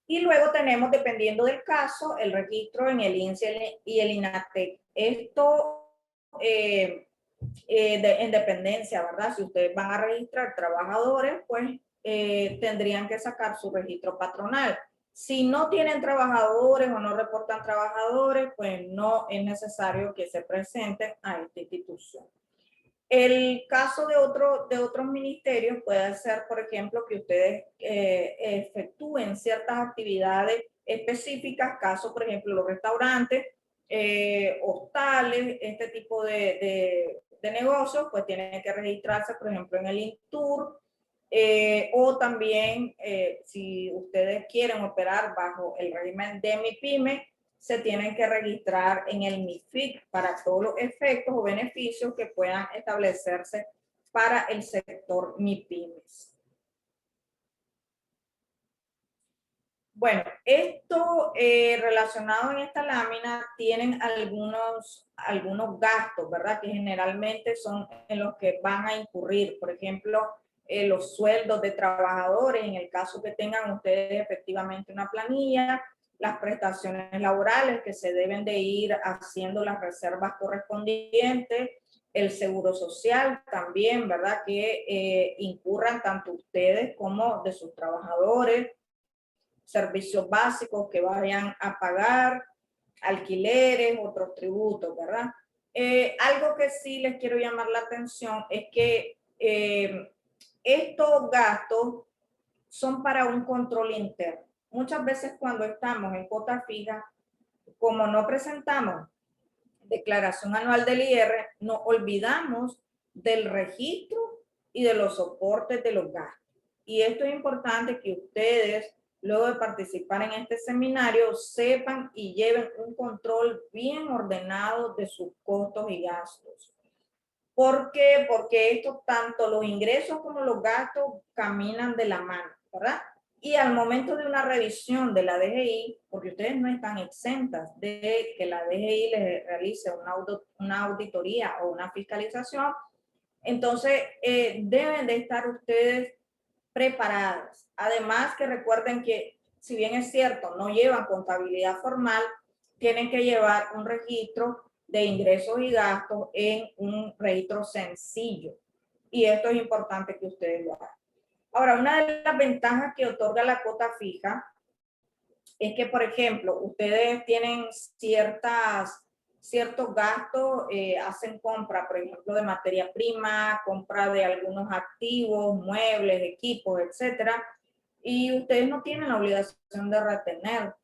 Y luego tenemos, dependiendo del caso, el registro en el INSS y el INATEC. Esto en dependencia, ¿verdad? Si ustedes van a registrar trabajadores, pues tendrían que sacar su registro patronal. Si no tienen trabajadores o no reportan trabajadores, pues no es necesario que se presenten a esta institución. El caso de otros ministerios puede ser, por ejemplo, que ustedes efectúen ciertas actividades específicas, caso, por ejemplo, los restaurantes, hostales, este tipo de negocios, pues tienen que registrarse, por ejemplo, en el INTUR, o también si ustedes quieren operar bajo el régimen de MIPYME, se tienen que registrar en el MIFIC para todos los efectos o beneficios que puedan establecerse para el sector MIPYMES. Bueno, esto relacionado en esta lámina tienen algunos gastos, ¿verdad? Que generalmente son en los que van a incurrir. Por ejemplo, los sueldos de trabajadores, en el caso que tengan ustedes efectivamente una planilla, las prestaciones laborales que se deben de ir haciendo las reservas correspondientes, el seguro social también, ¿verdad? Que incurran tanto ustedes como de sus trabajadores, servicios básicos que vayan a pagar, alquileres, otros tributos, ¿verdad? Algo que sí les quiero llamar la atención es que estos gastos son para un control interno. Muchas veces cuando estamos en cuota fija, como no presentamos declaración anual del IR, nos olvidamos del registro y de los soportes de los gastos. Y esto es importante que ustedes, luego de participar en este seminario, sepan y lleven un control bien ordenado de sus costos y gastos. ¿Por qué? Porque esto, tanto los ingresos como los gastos caminan de la mano, ¿verdad? Y al momento de una revisión de la DGI, porque ustedes no están exentas de que la DGI les realice una auditoría o una fiscalización, entonces deben de estar ustedes preparadas. Además que recuerden que, si bien es cierto, no llevan contabilidad formal, tienen que llevar un registro de ingresos y gastos en un registro sencillo. Y esto es importante que ustedes lo hagan. Ahora, una de las ventajas que otorga la cuota fija es que, por ejemplo, ustedes tienen ciertos gastos, hacen compra, por ejemplo, de materia prima, compra de algunos activos, muebles, equipos, etcétera, y ustedes no tienen la obligación de retener.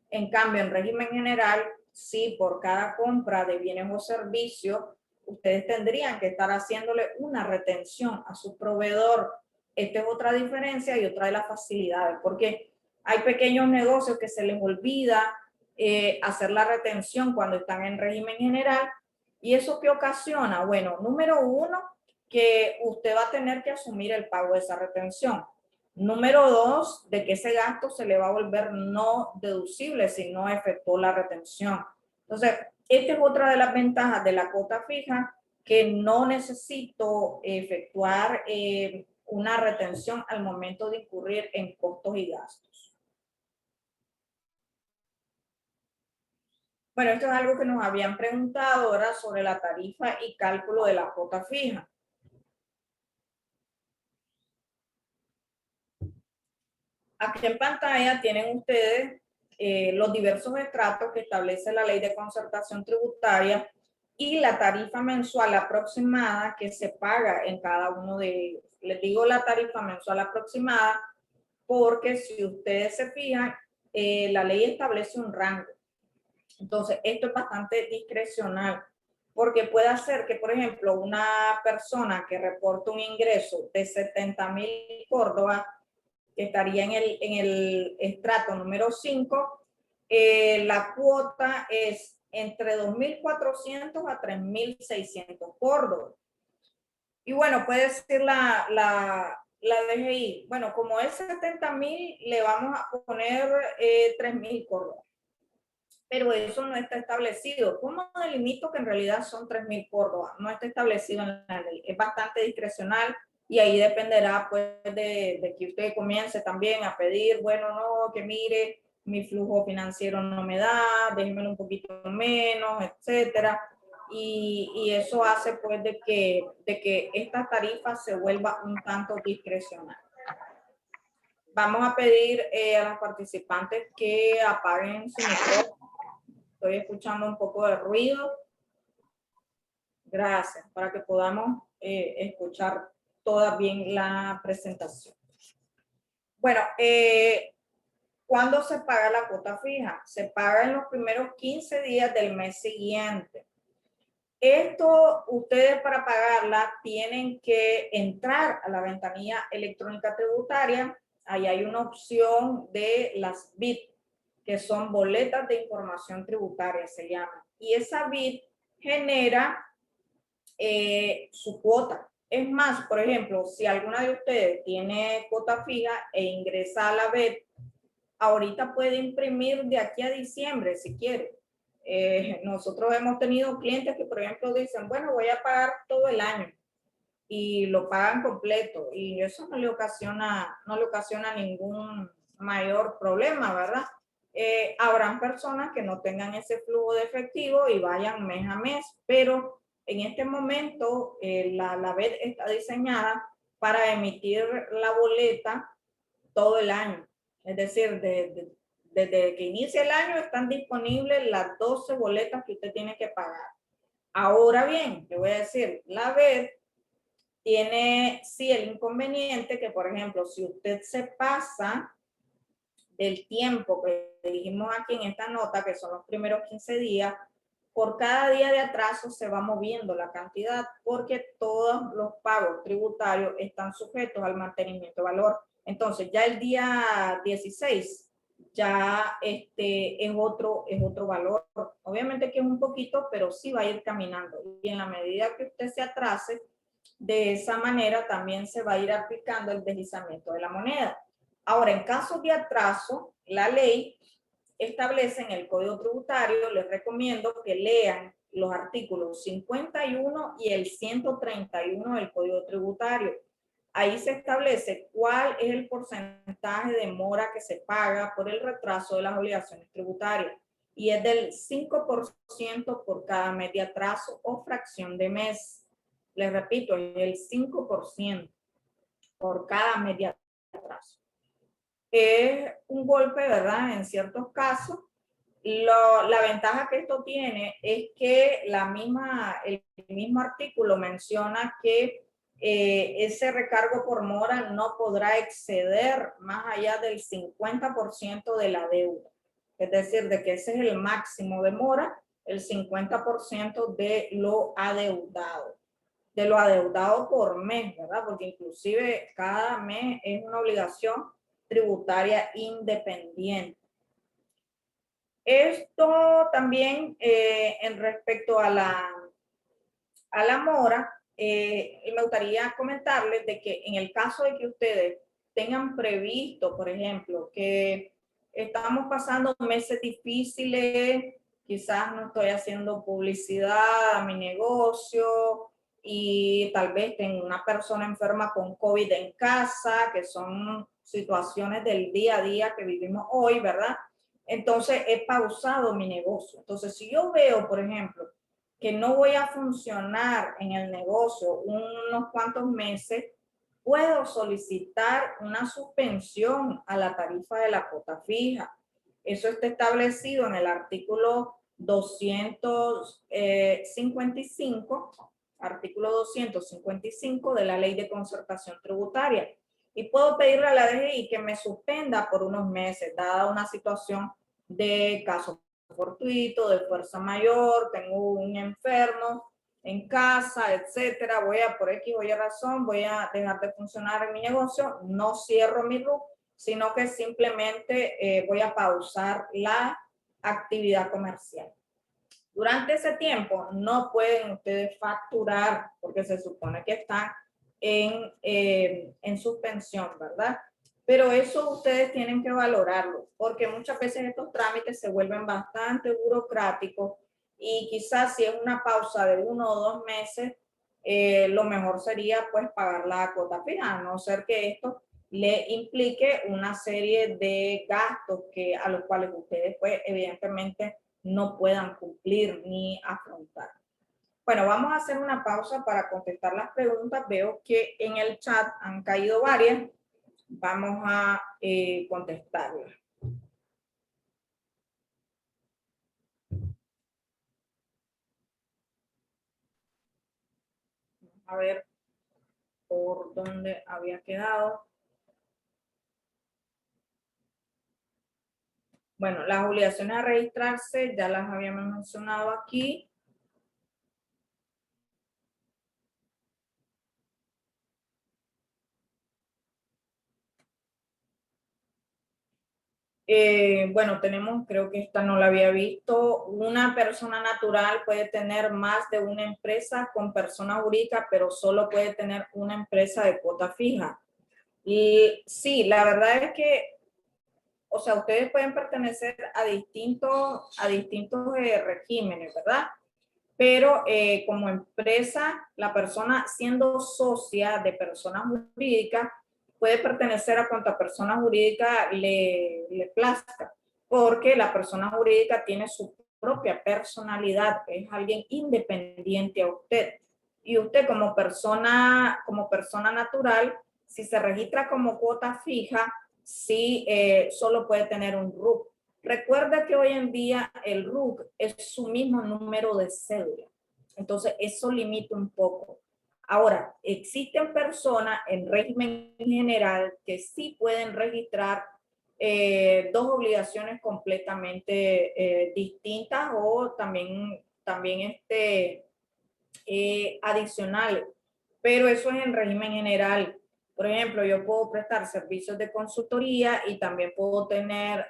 En cambio, en régimen general, si por cada compra de bienes o servicios, ustedes tendrían que estar haciéndole una retención a su proveedor. Esta es otra diferencia y otra de las facilidades, porque hay pequeños negocios que se les olvida hacer la retención cuando están en régimen general. ¿Y eso qué ocasiona? Bueno, número uno, que usted va a tener que asumir el pago de esa retención. Número dos, de que ese gasto se le va a volver no deducible si no efectuó la retención. Entonces, esta es otra de las ventajas de la cuota fija, que no necesito efectuar una retención al momento de incurrir en costos y gastos. Bueno, esto es algo que nos habían preguntado ahora sobre la tarifa y cálculo de la cuota fija. Aquí en pantalla tienen ustedes los diversos estratos que establece la Ley de Concertación Tributaria y la tarifa mensual aproximada que se paga en cada uno de ellos. Les digo la tarifa mensual aproximada porque si ustedes se fijan, la ley establece un rango. Entonces, esto es bastante discrecional, porque puede hacer que, por ejemplo, una persona que reporta un ingreso de 70,000 córdobas, que estaría en el estrato número 5, la cuota es entre 2.400 a 3.600 córdobas. Y bueno, puede decir la DGI, bueno, como es 70,000, le vamos a poner 3.000 córdobas. Pero eso no está establecido. ¿Cómo delimito que en realidad son 3.000 córdobas? No está establecido en la ley. Es bastante discrecional y ahí dependerá pues de que usted comience también a pedir, bueno, no, que mire, mi flujo financiero no me da, déjemelo un poquito menos, etcétera. Y eso hace pues de que esta tarifa se vuelva un tanto discrecional. Vamos a pedir a los participantes que apaguen su micrófono. Estoy escuchando un poco de ruido. Gracias, para que podamos escuchar toda bien la presentación. Bueno, ¿cuándo se paga la cuota fija? Se paga en los primeros 15 días del mes siguiente. Esto, ustedes para pagarla tienen que entrar a la ventanilla electrónica tributaria. Ahí hay una opción de las BIT, que son boletas de información tributaria, se llaman. Y esa BIT genera su cuota. Es más, por ejemplo, si alguna de ustedes tiene cuota fija e ingresa a la BIT, ahorita puede imprimir de aquí a diciembre si quiere. Nosotros hemos tenido clientes que, por ejemplo, dicen, bueno, voy a pagar todo el año y lo pagan completo y eso no le ocasiona ningún mayor problema, ¿verdad? Habrán personas que no tengan ese flujo de efectivo y vayan mes a mes, pero en este momento la BED está diseñada para emitir la boleta todo el año. Es decir, desde que inicia el año están disponibles las 12 boletas que usted tiene que pagar. Ahora bien, te voy a decir, la BED tiene sí el inconveniente que, por ejemplo, si usted se pasa del tiempo que dijimos aquí en esta nota, que son los primeros 15 días, por cada día de atraso se va moviendo la cantidad porque todos los pagos tributarios están sujetos al mantenimiento de valor. Entonces, ya el día 16 ya es otro valor. Obviamente que es un poquito, pero sí va a ir caminando. Y en la medida que usted se atrase, de esa manera también se va a ir aplicando el deslizamiento de la moneda. Ahora, en caso de atraso, la ley establece en el Código Tributario, les recomiendo que lean los artículos 51 y el 131 del Código Tributario. Ahí se establece cuál es el porcentaje de mora que se paga por el retraso de las obligaciones tributarias. Y es del 5% por cada mes de atraso o fracción de mes. Les repito, es el 5% por cada mes de atraso. Es un golpe, ¿verdad? En ciertos casos. La ventaja que esto tiene es que el mismo artículo menciona que ese recargo por mora no podrá exceder más allá del 50% de la deuda. es decir, de que ese es el máximo de mora, el 50% de lo adeudado por mes, ¿verdad? Porque inclusive cada mes es una obligación tributaria independiente. Esto también en respecto a la mora, me gustaría comentarles de que en el caso de que ustedes tengan previsto, por ejemplo, que estamos pasando meses difíciles, quizás no estoy haciendo publicidad a mi negocio y tal vez tengo una persona enferma con COVID en casa, que son situaciones del día a día que vivimos hoy, ¿verdad? Entonces he pausado mi negocio. Entonces, si yo veo, por ejemplo, que no voy a funcionar en el negocio unos cuantos meses, puedo solicitar una suspensión a la tarifa de la cuota fija. Eso está establecido en el artículo 255 de la Ley de Concertación Tributaria. Y puedo pedirle a la DGI que me suspenda por unos meses, dada una situación de caso fortuito, de fuerza mayor, tengo un enfermo en casa, etcétera, por X o Y razón, voy a dejar de funcionar en mi negocio, no cierro mi RUC, sino que simplemente voy a pausar la actividad comercial. Durante ese tiempo no pueden ustedes facturar porque se supone que están en suspensión, ¿verdad? Pero eso ustedes tienen que valorarlo, porque muchas veces estos trámites se vuelven bastante burocráticos y quizás si es una pausa de 1 o 2 meses, lo mejor sería pues pagar la cuota fija, a no ser que esto le implique una serie de gastos a los cuales ustedes pues evidentemente no puedan cumplir ni afrontar. Bueno, vamos a hacer una pausa para contestar las preguntas. Veo que en el chat han caído varias. Vamos a contestarlas. A ver por dónde había quedado. Bueno, las obligaciones a registrarse ya las habíamos mencionado aquí. Bueno, tenemos, creo que esta no la había visto, una persona natural puede tener más de una empresa con persona jurídica, pero solo puede tener una empresa de cuota fija. Y sí, la verdad es que, o sea, ustedes pueden pertenecer a distintos regímenes, ¿verdad? Pero como empresa, la persona siendo socia de persona jurídica puede pertenecer a cuanta persona jurídica le plazca, porque la persona jurídica tiene su propia personalidad, es alguien independiente a usted. Y usted como persona natural, si se registra como cuota fija, sí solo puede tener un RUC. Recuerda que hoy en día el RUC es su mismo número de cédula. Entonces, eso limita un poco. Ahora, existen personas en régimen general que sí pueden registrar dos obligaciones completamente distintas o también adicionales. Pero eso es en régimen general. Por ejemplo, yo puedo prestar servicios de consultoría y también puedo tener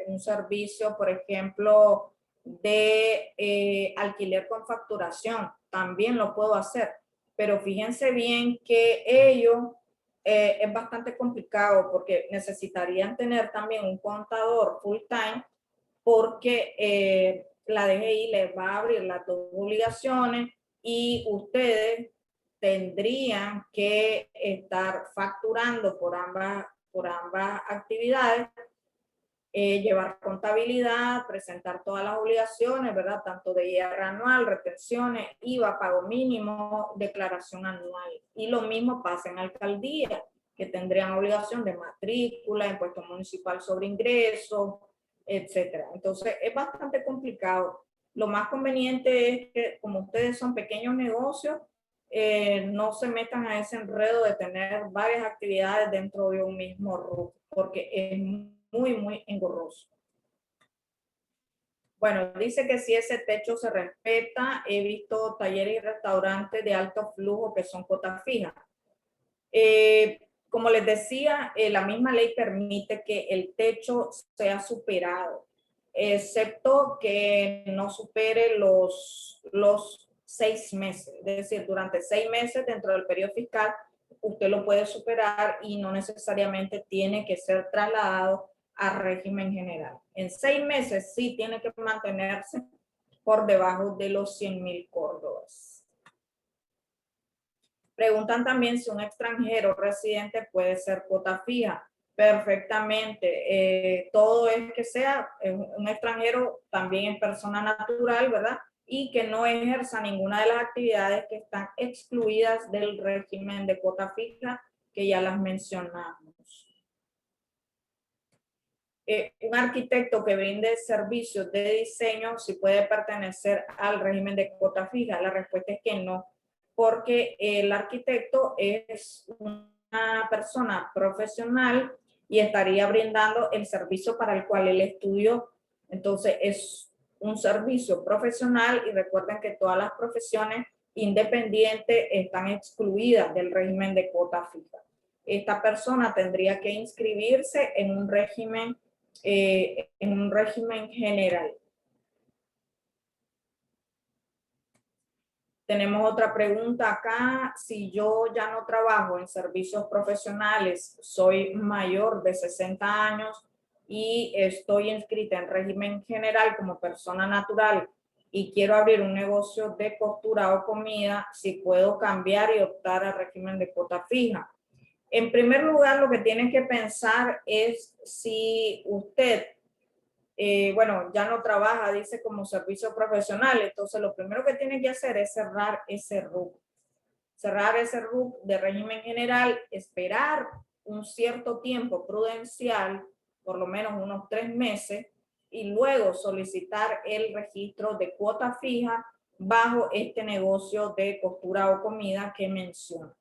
un servicio, por ejemplo, de alquiler con facturación. También lo puedo hacer. Pero fíjense bien que ello es bastante complicado porque necesitarían tener también un contador full time porque la DGI les va a abrir las dos obligaciones y ustedes tendrían que estar facturando por ambas actividades, llevar contabilidad, presentar todas las obligaciones, ¿verdad? Tanto de IR anual, retenciones, IVA, pago mínimo, declaración anual. Y lo mismo pasa en alcaldía, que tendrían obligación de matrícula, impuesto municipal sobre ingresos, etcétera. Entonces, es bastante complicado. Lo más conveniente es que, como ustedes son pequeños negocios, no se metan a ese enredo de tener varias actividades dentro de un mismo RUC, porque es muy engorroso. Bueno, dice que si ese techo se respeta, he visto talleres y restaurantes de alto flujo que son cuotas fijas. Como les decía, la misma ley permite que el techo sea superado, excepto que no supere los 6 meses. Es decir, durante 6 meses dentro del periodo fiscal, usted lo puede superar y no necesariamente tiene que ser trasladado a régimen general. En 6 meses sí tiene que mantenerse por debajo de los 100.000 córdobas. Preguntan también si un extranjero residente puede ser cuota fija. Perfectamente. Todo es que sea un extranjero, también es persona natural, ¿verdad? Y que no ejerza ninguna de las actividades que están excluidas del régimen de cuota fija, que ya las mencionamos. Un arquitecto que brinde servicios de diseño, si puede pertenecer al régimen de cuota fija. La respuesta es que no, porque el arquitecto es una persona profesional y estaría brindando el servicio para el cual él estudió. Entonces es un servicio profesional y recuerden que todas las profesiones independientes están excluidas del régimen de cuota fija. Esta persona tendría que inscribirse en un régimen general. Tenemos otra pregunta acá. Si yo ya no trabajo en servicios profesionales, soy mayor de 60 años y estoy inscrita en régimen general como persona natural y quiero abrir un negocio de costura o comida, si puedo cambiar y optar al régimen de cuota fija. En primer lugar, lo que tienen que pensar es si usted bueno, ya no trabaja, dice, como servicio profesional. Entonces, lo primero que tiene que hacer es cerrar ese RUC. Cerrar ese RUC de régimen general, esperar un cierto tiempo prudencial, por lo menos unos 3 meses, y luego solicitar el registro de cuota fija bajo este negocio de costura o comida que menciono.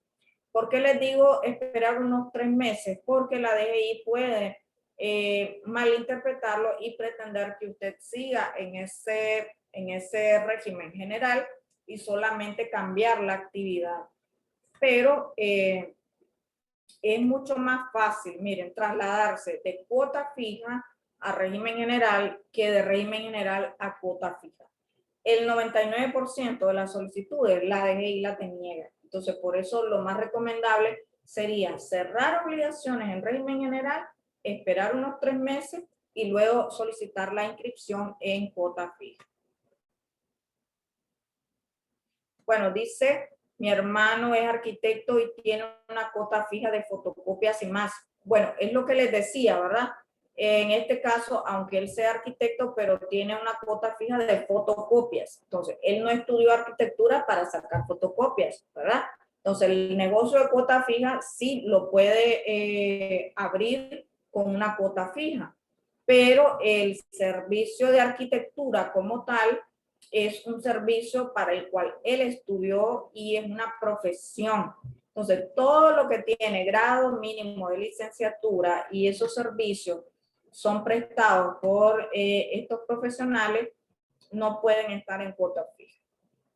¿Por qué les digo esperar unos 3 meses? Porque la DGI puede malinterpretarlo y pretender que usted siga en ese régimen general y solamente cambiar la actividad. Pero es mucho más fácil, miren, trasladarse de cuota fija a régimen general que de régimen general a cuota fija. El 99% de las solicitudes la DGI la niega. Entonces, por eso lo más recomendable sería cerrar obligaciones en régimen general, esperar unos 3 meses y luego solicitar la inscripción en cuota fija. Bueno, dice, mi hermano es arquitecto y tiene una cuota fija de fotocopias y más. Bueno, es lo que les decía, ¿verdad? En este caso, aunque él sea arquitecto, pero tiene una cuota fija de fotocopias. Entonces, él no estudió arquitectura para sacar fotocopias, ¿verdad? Entonces, el negocio de cuota fija sí lo puede abrir con una cuota fija, pero el servicio de arquitectura como tal es un servicio para el cual él estudió y es una profesión. Entonces, todo lo que tiene grado mínimo de licenciatura y esos servicios son prestados por estos profesionales, no pueden estar en cuota fija.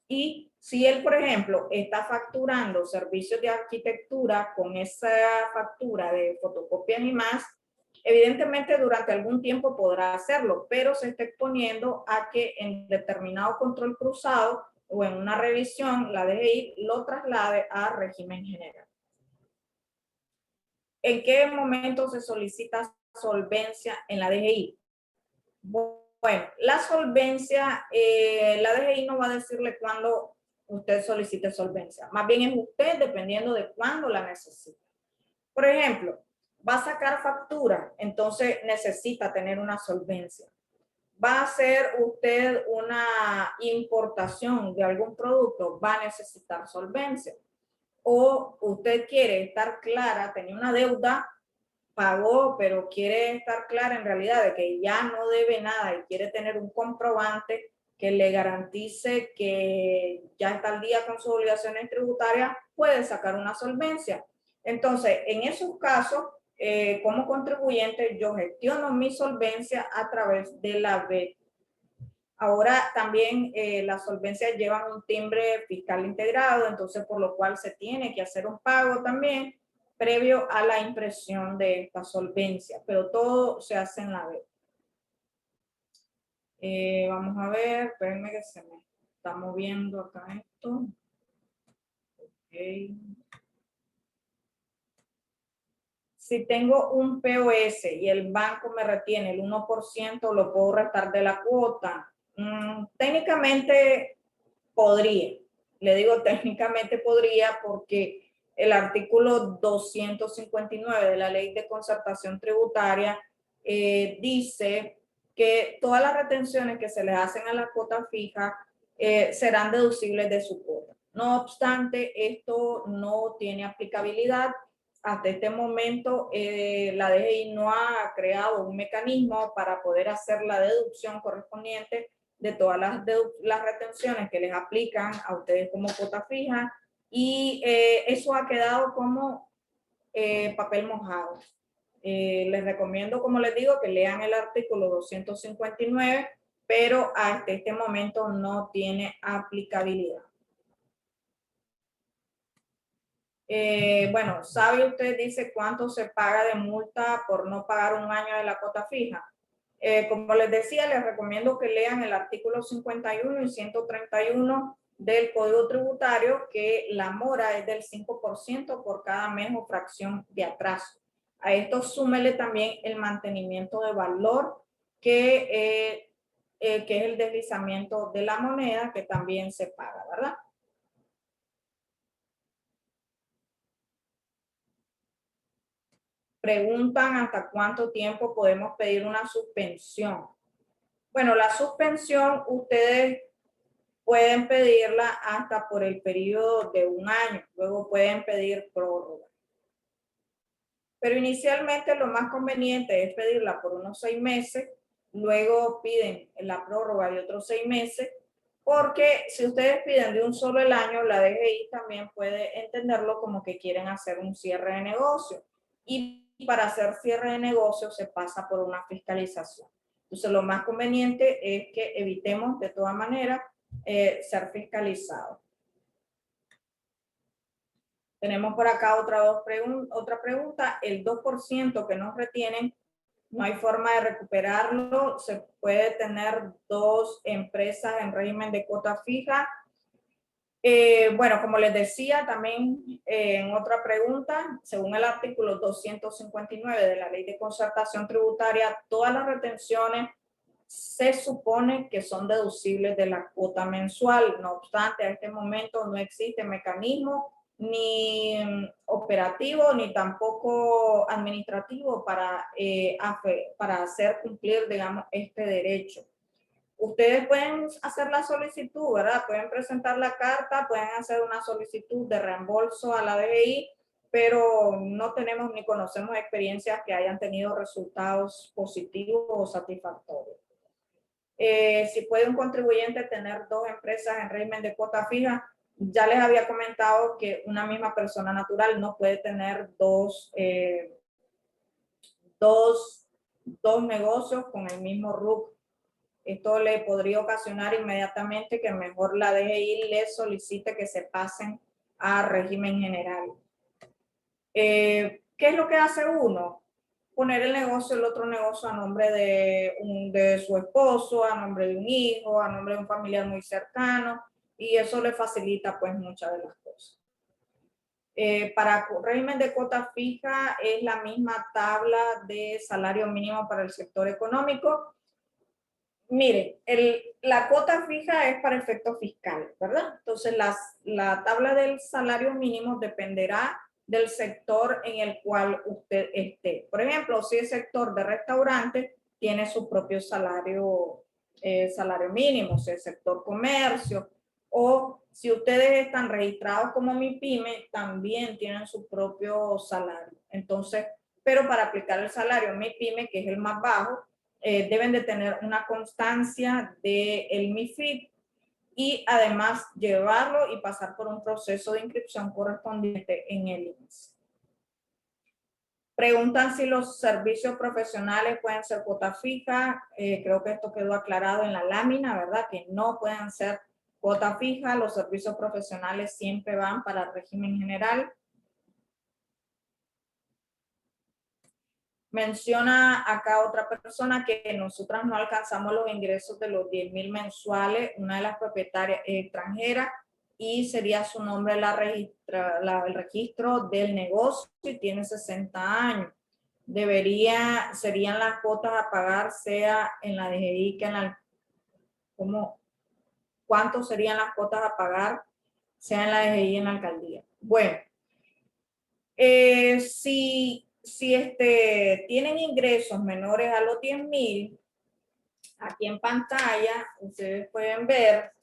Y si él, por ejemplo, está facturando servicios de arquitectura con esa factura de fotocopias y más, evidentemente durante algún tiempo podrá hacerlo, pero se está exponiendo a que en determinado control cruzado o en una revisión la DGI lo traslade a régimen general. ¿En qué momento se solicita solvencia en la DGI? Bueno, la solvencia, la DGI no va a decirle cuándo usted solicite solvencia. Más bien es usted dependiendo de cuándo la necesita. Por ejemplo, va a sacar factura, entonces necesita tener una solvencia. Va a hacer usted una importación de algún producto, va a necesitar solvencia. O usted quiere estar clara, tenía una deuda, pagó, pero quiere estar clara en realidad de que ya no debe nada y quiere tener un comprobante que le garantice que ya está al día con sus obligaciones tributarias, puede sacar una solvencia. Entonces, en esos casos, como contribuyente, yo gestiono mi solvencia a través de la BET. Ahora también las solvencias llevan un timbre fiscal integrado, entonces por lo cual se tiene que hacer un pago también previo a la impresión de esta solvencia, pero todo se hace en la web. Vamos a ver, espérenme que se me está moviendo acá esto. Okay. Si tengo un POS y el banco me retiene el 1%, ¿lo puedo restar de la cuota? Técnicamente podría. Le digo técnicamente podría porque el artículo 259 de la Ley de Concertación Tributaria dice que todas las retenciones que se le hacen a la cuota fija serán deducibles de su cuota. No obstante, esto no tiene aplicabilidad. Hasta este momento, la DGI no ha creado un mecanismo para poder hacer la deducción correspondiente de todas las retenciones que les aplican a ustedes como cuota fija, y eso ha quedado como papel mojado. Les recomiendo, como les digo, que lean el artículo 259, pero hasta este momento no tiene aplicabilidad. Bueno, ¿sabe usted, dice, cuánto se paga de multa por no pagar un año de la cuota fija? Como les decía, les recomiendo que lean el artículo 51 y 131 del Código Tributario, que la mora es del 5% por cada mes o fracción de atraso. A esto súmele también el mantenimiento de valor, que es el deslizamiento de la moneda, que también se paga, ¿verdad? Preguntan hasta cuánto tiempo podemos pedir una suspensión. Bueno, la suspensión ustedes pueden pedirla hasta por el periodo de un año, luego pueden pedir prórroga. Pero inicialmente lo más conveniente es pedirla por unos 6 meses, luego piden la prórroga de otros 6 meses, porque si ustedes piden de un solo el año, la DGI también puede entenderlo como que quieren hacer un cierre de negocio. Y para hacer cierre de negocio se pasa por una fiscalización. Entonces lo más conveniente es que evitemos de todas maneras ser fiscalizados. Tenemos por acá otra pregunta. El 2% que nos retienen, no hay forma de recuperarlo. Se puede tener 2 empresas en régimen de cuota fija. Bueno, como les decía también en otra pregunta, según el artículo 259 de la Ley de Concertación Tributaria, todas las retenciones se supone que son deducibles de la cuota mensual. No obstante, a este momento no existe mecanismo ni operativo ni tampoco administrativo para hacer cumplir, digamos, este derecho. Ustedes pueden hacer la solicitud, ¿verdad? Pueden presentar la carta, pueden hacer una solicitud de reembolso a la DGI, pero no tenemos ni conocemos experiencias que hayan tenido resultados positivos o satisfactorios. Si puede un contribuyente tener 2 empresas en régimen de cuota fija, ya les había comentado que una misma persona natural no puede tener dos negocios con el mismo RUC. Esto le podría ocasionar inmediatamente que mejor la DGI le solicite que se pasen a régimen general. ¿Qué es lo que hace uno? Poner el otro negocio a nombre de su esposo, a nombre de un hijo, a nombre de un familiar muy cercano, y eso le facilita pues muchas de las cosas. Para régimen de cuota fija es la misma tabla de salario mínimo para el sector económico. Mire, la cuota fija es para efectos fiscales, ¿verdad? Entonces la tabla del salario mínimo dependerá del sector en el cual usted esté. Por ejemplo, si el sector de restaurante tiene su propio salario mínimo, si el sector comercio, o si ustedes están registrados como MIPYME, también tienen su propio salario. Entonces, pero para aplicar el salario MIPYME, que es el más bajo, deben de tener una constancia del MIFID y además llevarlo y pasar por un proceso de inscripción correspondiente en el INSS. Preguntan si los servicios profesionales pueden ser cuota fija. Creo que esto quedó aclarado en la lámina, ¿verdad? Que no pueden ser cuota fija. Los servicios profesionales siempre van para el régimen general. Menciona acá otra persona que nosotras no alcanzamos los ingresos de los 10,000 mensuales, una de las propietarias extranjeras, y sería su nombre el registro del negocio y tiene 60 años. Serían las cuotas a pagar, sea en la DGI que en la... ¿Cuánto serían las cuotas a pagar, sea en la DGI y en la alcaldía? Bueno, si tienen ingresos menores a los 10,000, aquí en pantalla ustedes pueden ver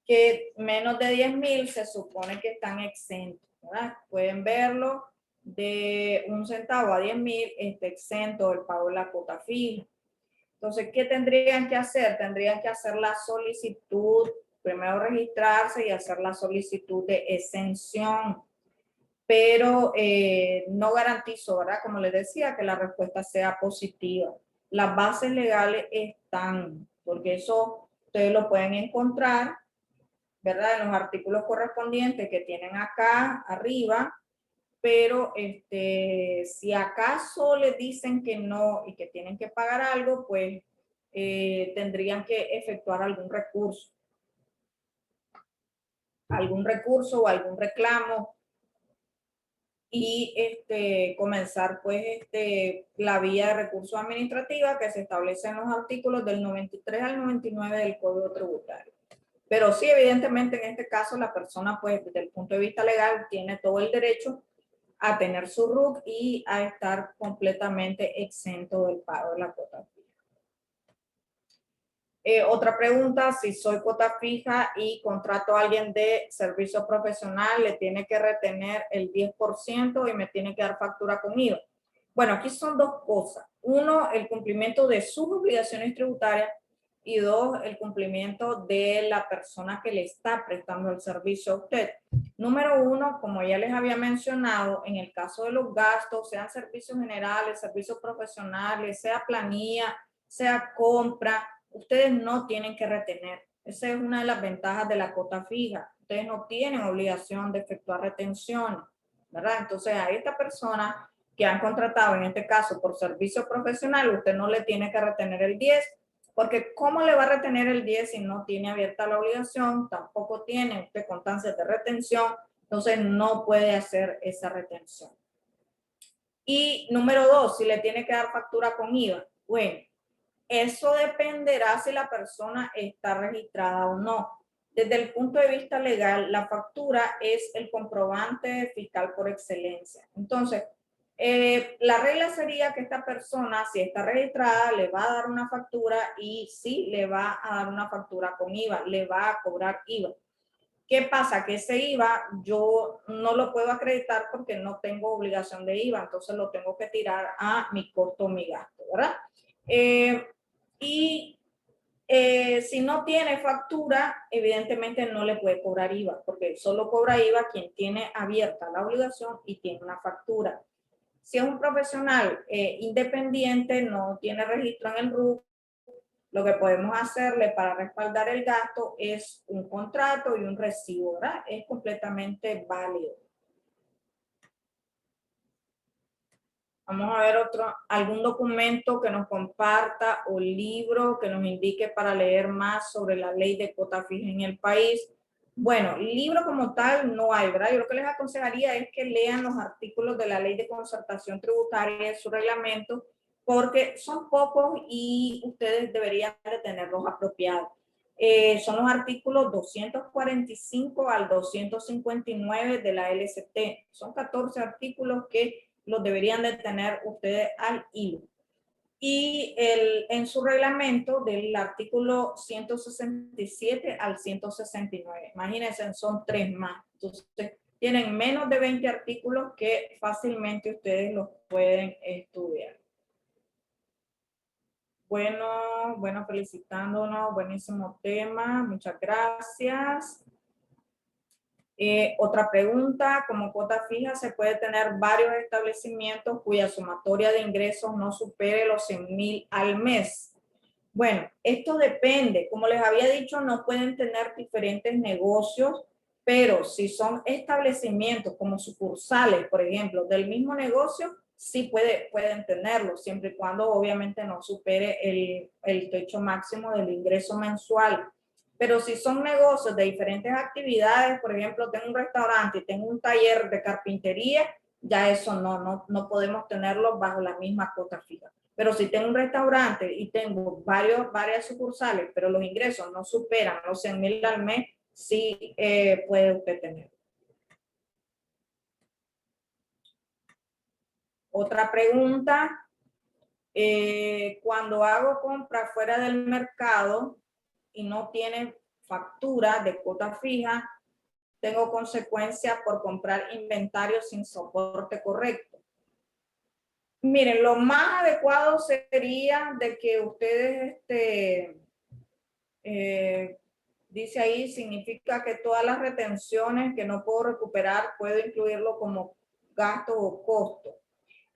que menos de 10,000 se supone que están exentos, ¿verdad? Pueden verlo de 1 centavo a 10,000 está exento del pago de la cuota fija. Entonces, ¿qué tendrían que hacer? Tendrían que hacer la solicitud, primero registrarse y hacer la solicitud de exención. Pero no garantizo, ¿verdad? Como les decía, que la respuesta sea positiva. Las bases legales están, porque eso ustedes lo pueden encontrar, ¿verdad? En los artículos correspondientes que tienen acá arriba, pero si acaso les dicen que no y que tienen que pagar algo, pues tendrían que efectuar algún recurso o algún reclamo y comenzar pues la vía de recurso administrativa que se establece en los artículos del 93 al 99 del Código Tributario. Pero sí, evidentemente en este caso la persona pues desde el punto de vista legal tiene todo el derecho a tener su RUC y a estar completamente exento del pago de la cuota fija. Otra pregunta, si soy cuota fija y contrato a alguien de servicio profesional, ¿le tiene que retener el 10% y me tiene que dar factura con IVA? Bueno, aquí son dos cosas. Uno, el cumplimiento de sus obligaciones tributarias y dos, el cumplimiento de la persona que le está prestando el servicio a usted. Número uno, como ya les había mencionado, en el caso de los gastos, sean servicios generales, servicios profesionales, sea planilla, sea compra, ustedes no tienen que retener. Esa es una de las ventajas de la cuota fija. Ustedes no tienen obligación de efectuar retención, ¿verdad? Entonces a esta persona que han contratado, en este caso por servicio profesional, usted no le tiene que retener el 10, porque ¿cómo le va a retener el 10 si no tiene abierta la obligación? Tampoco tiene usted constancias de retención, entonces no puede hacer esa retención. Y número dos, si le tiene que dar factura con IVA. Bueno, eso dependerá si la persona está registrada o no. Desde el punto de vista legal, la factura es el comprobante fiscal por excelencia. Entonces, la regla sería que esta persona, si está registrada, le va a dar una factura y sí le va a dar una factura con IVA, le va a cobrar IVA. ¿Qué pasa? Que ese IVA yo no lo puedo acreditar porque no tengo obligación de IVA, entonces lo tengo que tirar a mi costo, mi gasto, ¿verdad? Si no tiene factura, evidentemente no le puede cobrar IVA, porque solo cobra IVA quien tiene abierta la obligación y tiene una factura. Si es un profesional independiente, no tiene registro en el RUC, lo que podemos hacerle para respaldar el gasto es un contrato y un recibo, ¿verdad? Es completamente válido. Vamos a ver algún documento que nos comparta o libro que nos indique para leer más sobre la ley de cuota fija en el país. Bueno, libro como tal no hay, ¿verdad? Yo lo que les aconsejaría es que lean los artículos de la ley de concertación tributaria, su reglamento, porque son pocos y ustedes deberían de tenerlos apropiados. Son los artículos 245 al 259 de la LCT. Son 14 artículos que los deberían de tener ustedes al hilo. Y en su reglamento del artículo 167 al 169. Imagínense, son 3 más. Entonces, tienen menos de 20 artículos que fácilmente ustedes los pueden estudiar. Bueno, felicitándonos, buenísimo tema, muchas gracias. Otra pregunta, como cuota fija se puede tener varios establecimientos cuya sumatoria de ingresos no supere los 100,000 al mes. Bueno, esto depende. Como les había dicho, no pueden tener diferentes negocios, pero si son establecimientos como sucursales, por ejemplo, del mismo negocio, sí pueden tenerlo, siempre y cuando obviamente no supere el techo máximo del ingreso mensual. Pero si son negocios de diferentes actividades, por ejemplo, tengo un restaurante y tengo un taller de carpintería, ya eso no podemos tenerlo bajo la misma cuota fija. Pero si tengo un restaurante y tengo varias sucursales, pero los ingresos no superan los 100,000 al mes, sí puede usted tener. Otra pregunta, cuando hago compra fuera del mercado y no tiene factura de cuota fija, tengo consecuencias por comprar inventario sin soporte correcto. Miren, lo más adecuado sería de que ustedes, dice ahí, significa que todas las retenciones que no puedo recuperar, puedo incluirlo como gasto o costo.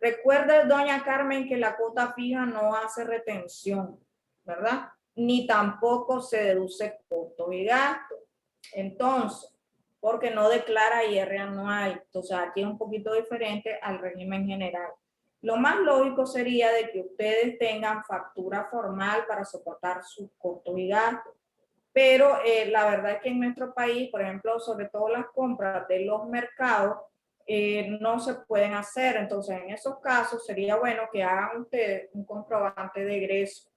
Recuerde, doña Carmen, que la cuota fija no hace retención, ¿verdad? Ni tampoco se deduce costos y gastos. Entonces, porque no declara IR anual. Entonces, aquí es un poquito diferente al régimen general. Lo más lógico sería de que ustedes tengan factura formal para soportar sus costos y gastos. Pero la verdad es que en nuestro país, por ejemplo, sobre todo las compras de los mercados, no se pueden hacer. Entonces, en esos casos sería bueno que hagan ustedes un comprobante de egreso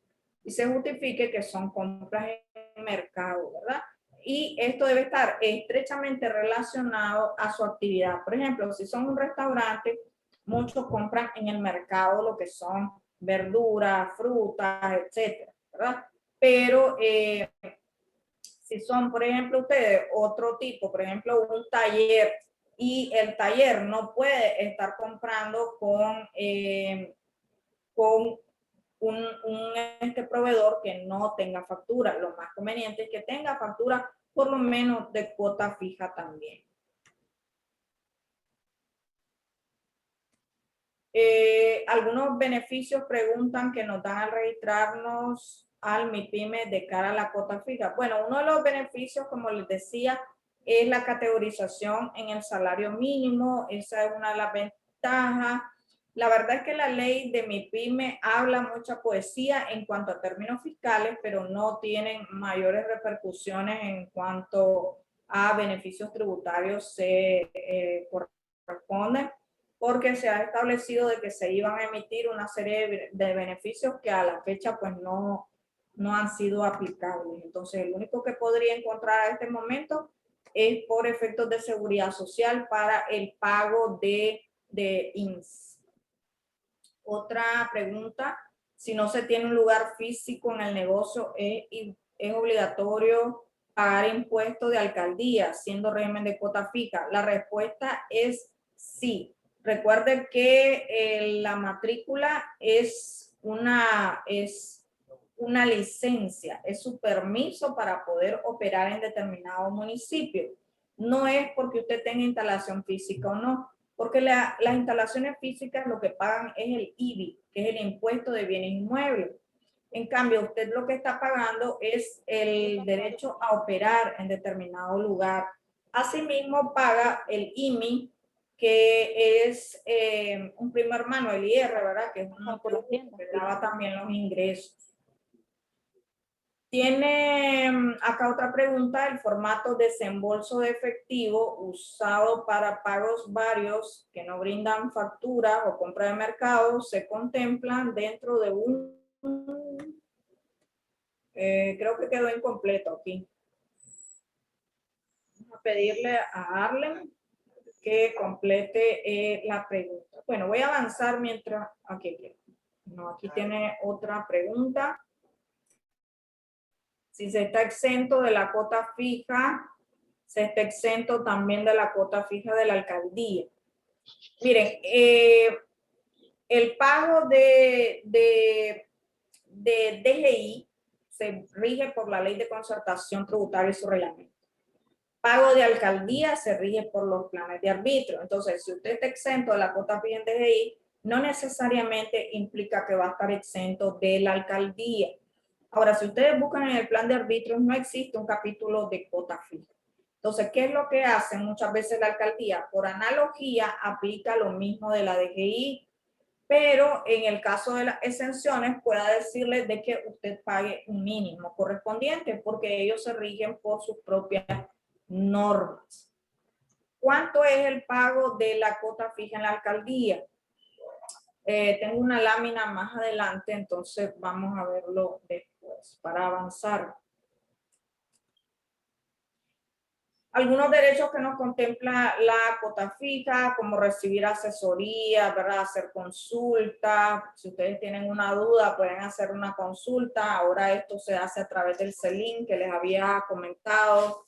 y se justifique que son compras en mercado, ¿verdad? Y esto debe estar estrechamente relacionado a su actividad. Por ejemplo, si son un restaurante, muchos compran en el mercado lo que son verduras, frutas, etcétera, ¿verdad? Pero si son, por ejemplo, ustedes otro tipo, por ejemplo, un taller, y el taller no puede estar comprando con un proveedor que no tenga factura. Lo más conveniente es que tenga factura por lo menos de cuota fija también. Algunos beneficios preguntan que nos dan al registrarnos al MIPYME de cara a la cuota fija. Bueno, uno de los beneficios, como les decía, es la categorización en el salario mínimo. Esa es una de las ventajas. La verdad es que la ley de MIPYME habla mucha poesía en cuanto a términos fiscales, pero no tienen mayores repercusiones en cuanto a beneficios tributarios se corresponden, porque se ha establecido de que se iban a emitir una serie de beneficios que a la fecha pues no han sido aplicables. Entonces, el único que podría encontrar a este momento es por efectos de seguridad social para el pago de INS. Otra pregunta, si no se tiene un lugar físico en el negocio, ¿es obligatorio pagar impuestos de alcaldía siendo régimen de cuota fija? La respuesta es sí. Recuerden que la matrícula es una licencia, es su permiso para poder operar en determinado municipio. No es porque usted tenga instalación física o no, porque las instalaciones físicas lo que pagan es el IBI, que es el impuesto de bienes inmuebles. En cambio, usted lo que está pagando es el derecho a operar en determinado lugar. Asimismo, paga el IMI, que es un primo hermano, el IR, ¿verdad? Que es uno que grava también los ingresos. Tiene acá otra pregunta, el formato desembolso de efectivo usado para pagos varios que no brindan factura o compra de mercado se contemplan dentro de creo que quedó incompleto aquí. Vamos a pedirle a Arlen que complete la pregunta. Bueno, voy a avanzar mientras, aquí tiene otra pregunta. Si se está exento de la cuota fija, se está exento también de la cuota fija de la alcaldía. Miren, el pago de DGI se rige por la Ley de Concertación Tributaria y su reglamento. pago de alcaldía se rige por los planes de arbitrio. Entonces, si usted está exento de la cuota fija en DGI, no necesariamente implica que va a estar exento de la alcaldía. Ahora, si ustedes buscan en el plan de arbitrios, no existe un capítulo de cuota fija. Entonces, ¿qué es lo que hacen muchas veces la alcaldía? Por analogía, aplica lo mismo de la DGI, pero en el caso de las exenciones, pueda decirles de que usted pague un mínimo correspondiente, porque ellos se rigen por sus propias normas. ¿Cuánto es el pago de la cuota fija en la alcaldía? Tengo una lámina más adelante, entonces vamos a verlo después para avanzar. Algunos derechos que nos contempla la cuota fija, como recibir asesoría, ¿verdad? Hacer consulta. Si ustedes tienen una duda, pueden hacer una consulta. Ahora esto se hace a través del CELIN que les había comentado.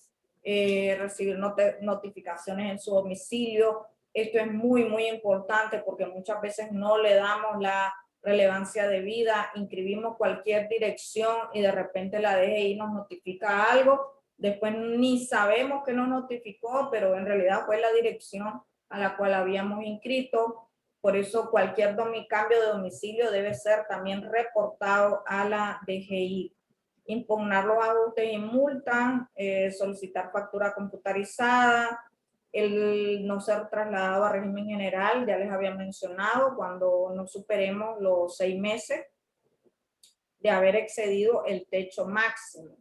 Recibir notificaciones en su domicilio. Esto es muy, muy importante porque muchas veces no le damos la relevancia debida. Inscribimos cualquier dirección y de repente la DGI nos notifica algo. Después ni sabemos que nos notificó, pero en realidad fue la dirección a la cual habíamos inscrito. Por eso cualquier cambio de domicilio debe ser también reportado a la DGI. Impugnar los ajustes y multas, solicitar factura computarizada, el no ser trasladado a régimen general, ya les había mencionado, cuando no superemos los 6 meses de haber excedido el techo máximo.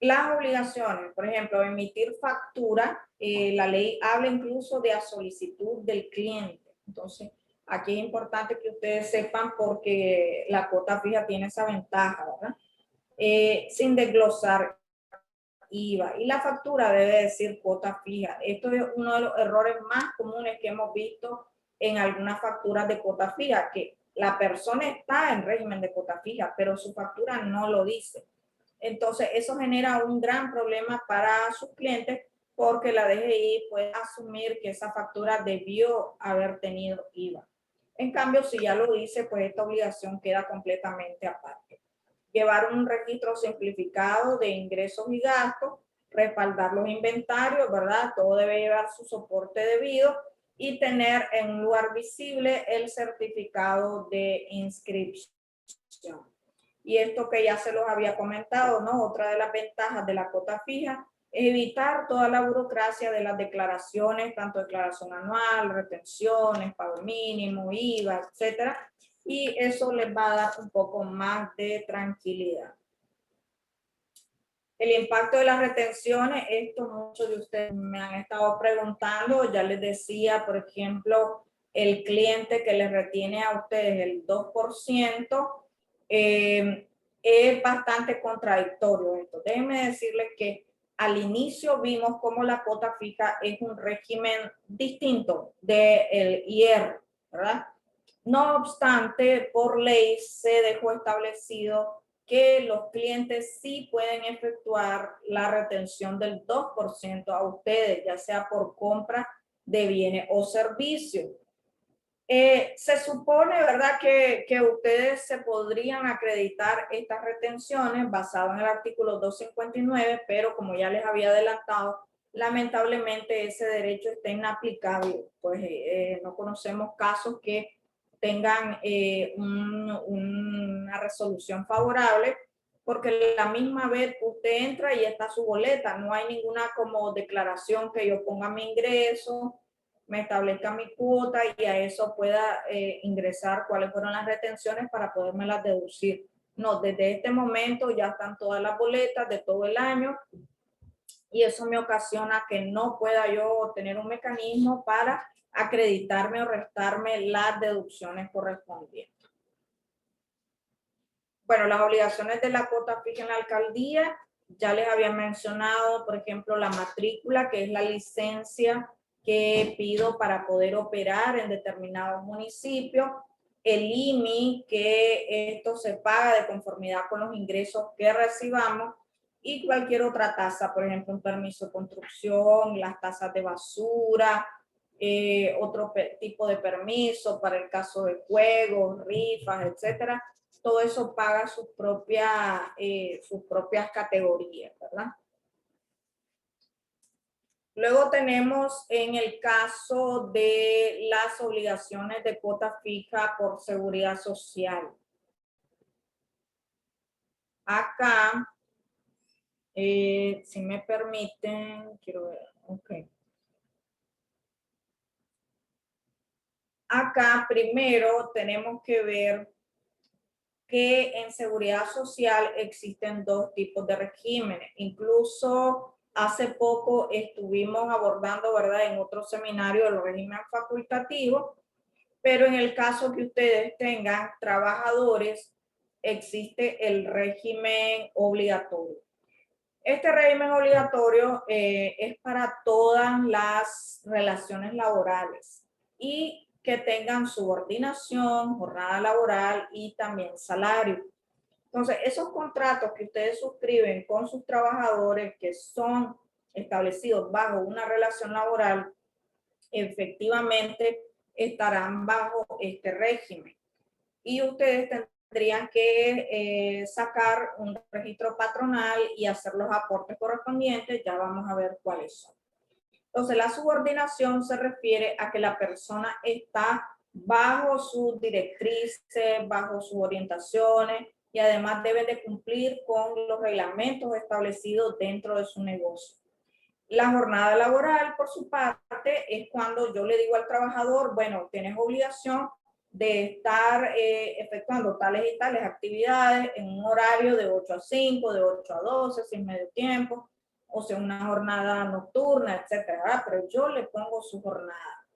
Las obligaciones, por ejemplo, emitir factura, la ley habla incluso de a solicitud del cliente. Entonces, aquí es importante que ustedes sepan porque la cuota fija tiene esa ventaja, ¿verdad? Sin desglosar IVA. Y la factura debe decir cuota fija. Esto es uno de los errores más comunes que hemos visto en algunas facturas de cuota fija, que la persona está en régimen de cuota fija, pero su factura no lo dice. Entonces, eso genera un gran problema para sus clientes porque la DGI puede asumir que esa factura debió haber tenido IVA. En cambio, si ya lo dice, pues esta obligación queda completamente aparte. Llevar un registro simplificado de ingresos y gastos, respaldar los inventarios, ¿verdad? Todo debe llevar su soporte debido y tener en un lugar visible el certificado de inscripción. Y esto que ya se los había comentado, ¿no? Otra de las ventajas de la cuota fija es evitar toda la burocracia de las declaraciones, tanto declaración anual, retenciones, pago mínimo, IVA, etcétera. Y eso les va a dar un poco más de tranquilidad. El impacto de las retenciones, esto muchos de ustedes me han estado preguntando, ya les decía, por ejemplo, el cliente que les retiene a ustedes el 2%, es bastante contradictorio esto. Déjenme decirles que al inicio vimos cómo la cuota fija es un régimen distinto del IR, ¿verdad? No obstante, por ley se dejó establecido que los clientes sí pueden efectuar la retención del 2% a ustedes, ya sea por compra de bienes o servicios. Se supone, ¿verdad?, que ustedes se podrían acreditar estas retenciones basado en el artículo 259, pero como ya les había adelantado, lamentablemente ese derecho está inaplicable, pues no conocemos casos que tengan una resolución favorable, porque la misma vez usted entra y está su boleta, no hay ninguna como declaración que yo ponga mi ingreso, me establezca mi cuota y a eso pueda ingresar cuáles fueron las retenciones para podérmelas deducir. No, desde este momento ya están todas las boletas de todo el año y eso me ocasiona que no pueda yo tener un mecanismo para acreditarme o restarme las deducciones correspondientes. Bueno, las obligaciones de la cuota fija en la alcaldía, ya les había mencionado, por ejemplo, la matrícula, que es la licencia que pido para poder operar en determinados municipios, el IMI, que esto se paga de conformidad con los ingresos que recibamos, y cualquier otra tasa, por ejemplo, un permiso de construcción, las tasas de basura, otro tipo de permiso para el caso de juegos, rifas, etcétera. Todo eso paga sus propias categorías, ¿verdad? Luego tenemos en el caso de las obligaciones de cuota fija por seguridad social. Acá, si me permiten, quiero ver, ok. Acá primero tenemos que ver que en seguridad social existen dos tipos de regímenes. Incluso hace poco estuvimos abordando, ¿verdad?, en otro seminario el régimen facultativo, pero en el caso que ustedes tengan trabajadores, existe el régimen obligatorio. Este régimen obligatorio es para todas las relaciones laborales y que tengan subordinación, jornada laboral y también salario. Entonces, esos contratos que ustedes suscriben con sus trabajadores que son establecidos bajo una relación laboral, efectivamente estarán bajo este régimen. Y ustedes tendrían que sacar un registro patronal y hacer los aportes correspondientes. Ya vamos a ver cuáles son. Entonces, la subordinación se refiere a que la persona está bajo sus directrices, bajo sus orientaciones y además debe de cumplir con los reglamentos establecidos dentro de su negocio. La jornada laboral, por su parte, es cuando yo le digo al trabajador, bueno, tienes obligación de estar efectuando tales y tales actividades en un horario de 8 a 5, de 8 a 12, sin medio tiempo, o sea, una jornada nocturna, etcétera, pero yo le pongo su jornada.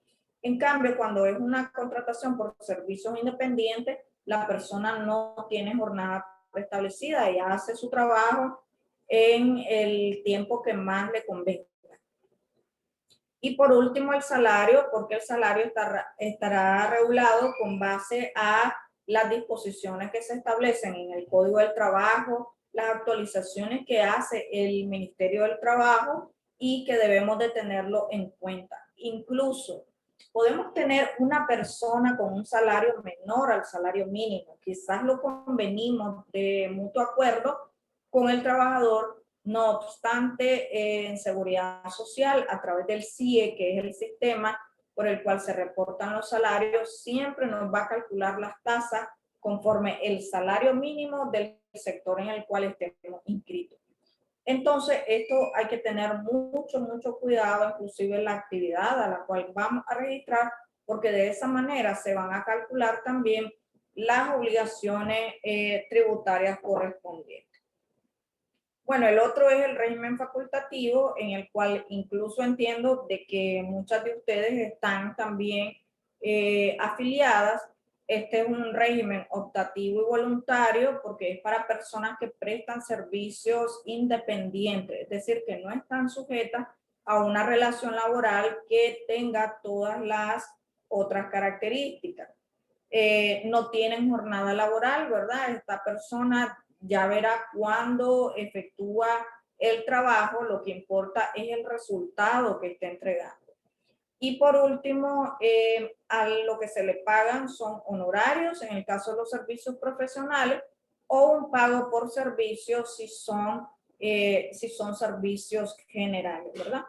En cambio, cuando es una contratación por servicios independientes, la persona no tiene jornada establecida, ella hace su trabajo en el tiempo que más le convenga. Y por último, el salario, porque el salario estará regulado con base a las disposiciones que se establecen en el Código del Trabajo, las actualizaciones que hace el Ministerio del Trabajo y que debemos de tenerlo en cuenta. Incluso podemos tener una persona con un salario menor al salario mínimo. Quizás lo convenimos de mutuo acuerdo con el trabajador. No obstante, en seguridad social, a través del CIE, que es el sistema por el cual se reportan los salarios, siempre nos va a calcular las tasas conforme el salario mínimo del sector en el cual estemos inscritos. Entonces, esto hay que tener mucho cuidado, inclusive en la actividad a la cual vamos a registrar, porque de esa manera se van a calcular también las obligaciones tributarias correspondientes. Bueno, el otro es el régimen facultativo, en el cual incluso entiendo de que muchas de ustedes están también afiliadas. Este es un régimen optativo y voluntario porque es para personas que prestan servicios independientes, es decir, que no están sujetas a una relación laboral que tenga todas las otras características. No tienen jornada laboral, ¿verdad? Esta persona ya verá cuándo efectúa el trabajo, lo que importa es el resultado que esté entregando. Y por último, a lo que se le pagan son honorarios, en el caso de los servicios profesionales, o un pago por servicios si son servicios generales, ¿verdad?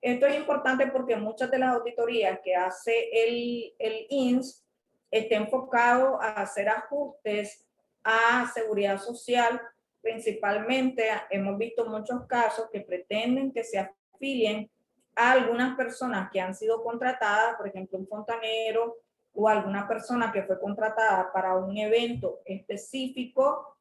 Esto es importante porque muchas de las auditorías que hace el INS está enfocado a hacer ajustes a seguridad social. Principalmente hemos visto muchos casos que pretenden que se afilien a algunas personas que han sido contratadas, por ejemplo, un fontanero o alguna persona que fue contratada para un evento específico.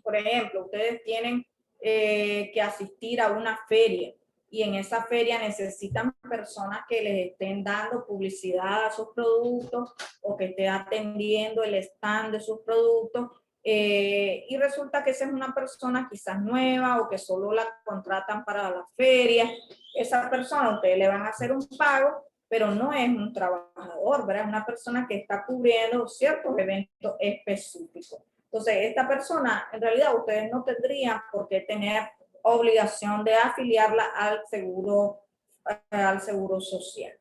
Por ejemplo, ustedes tienen que asistir a una feria y en esa feria necesitan personas que les estén dando publicidad a sus productos o que estén atendiendo el stand de sus productos. Y resulta que esa es una persona quizás nueva o que solo la contratan para la feria. Esa persona, ustedes le van a hacer un pago, pero no es un trabajador, ¿verdad? Es una persona que está cubriendo ciertos eventos específicos. Entonces, esta persona, en realidad, ustedes no tendrían por qué tener obligación de afiliarla al seguro social.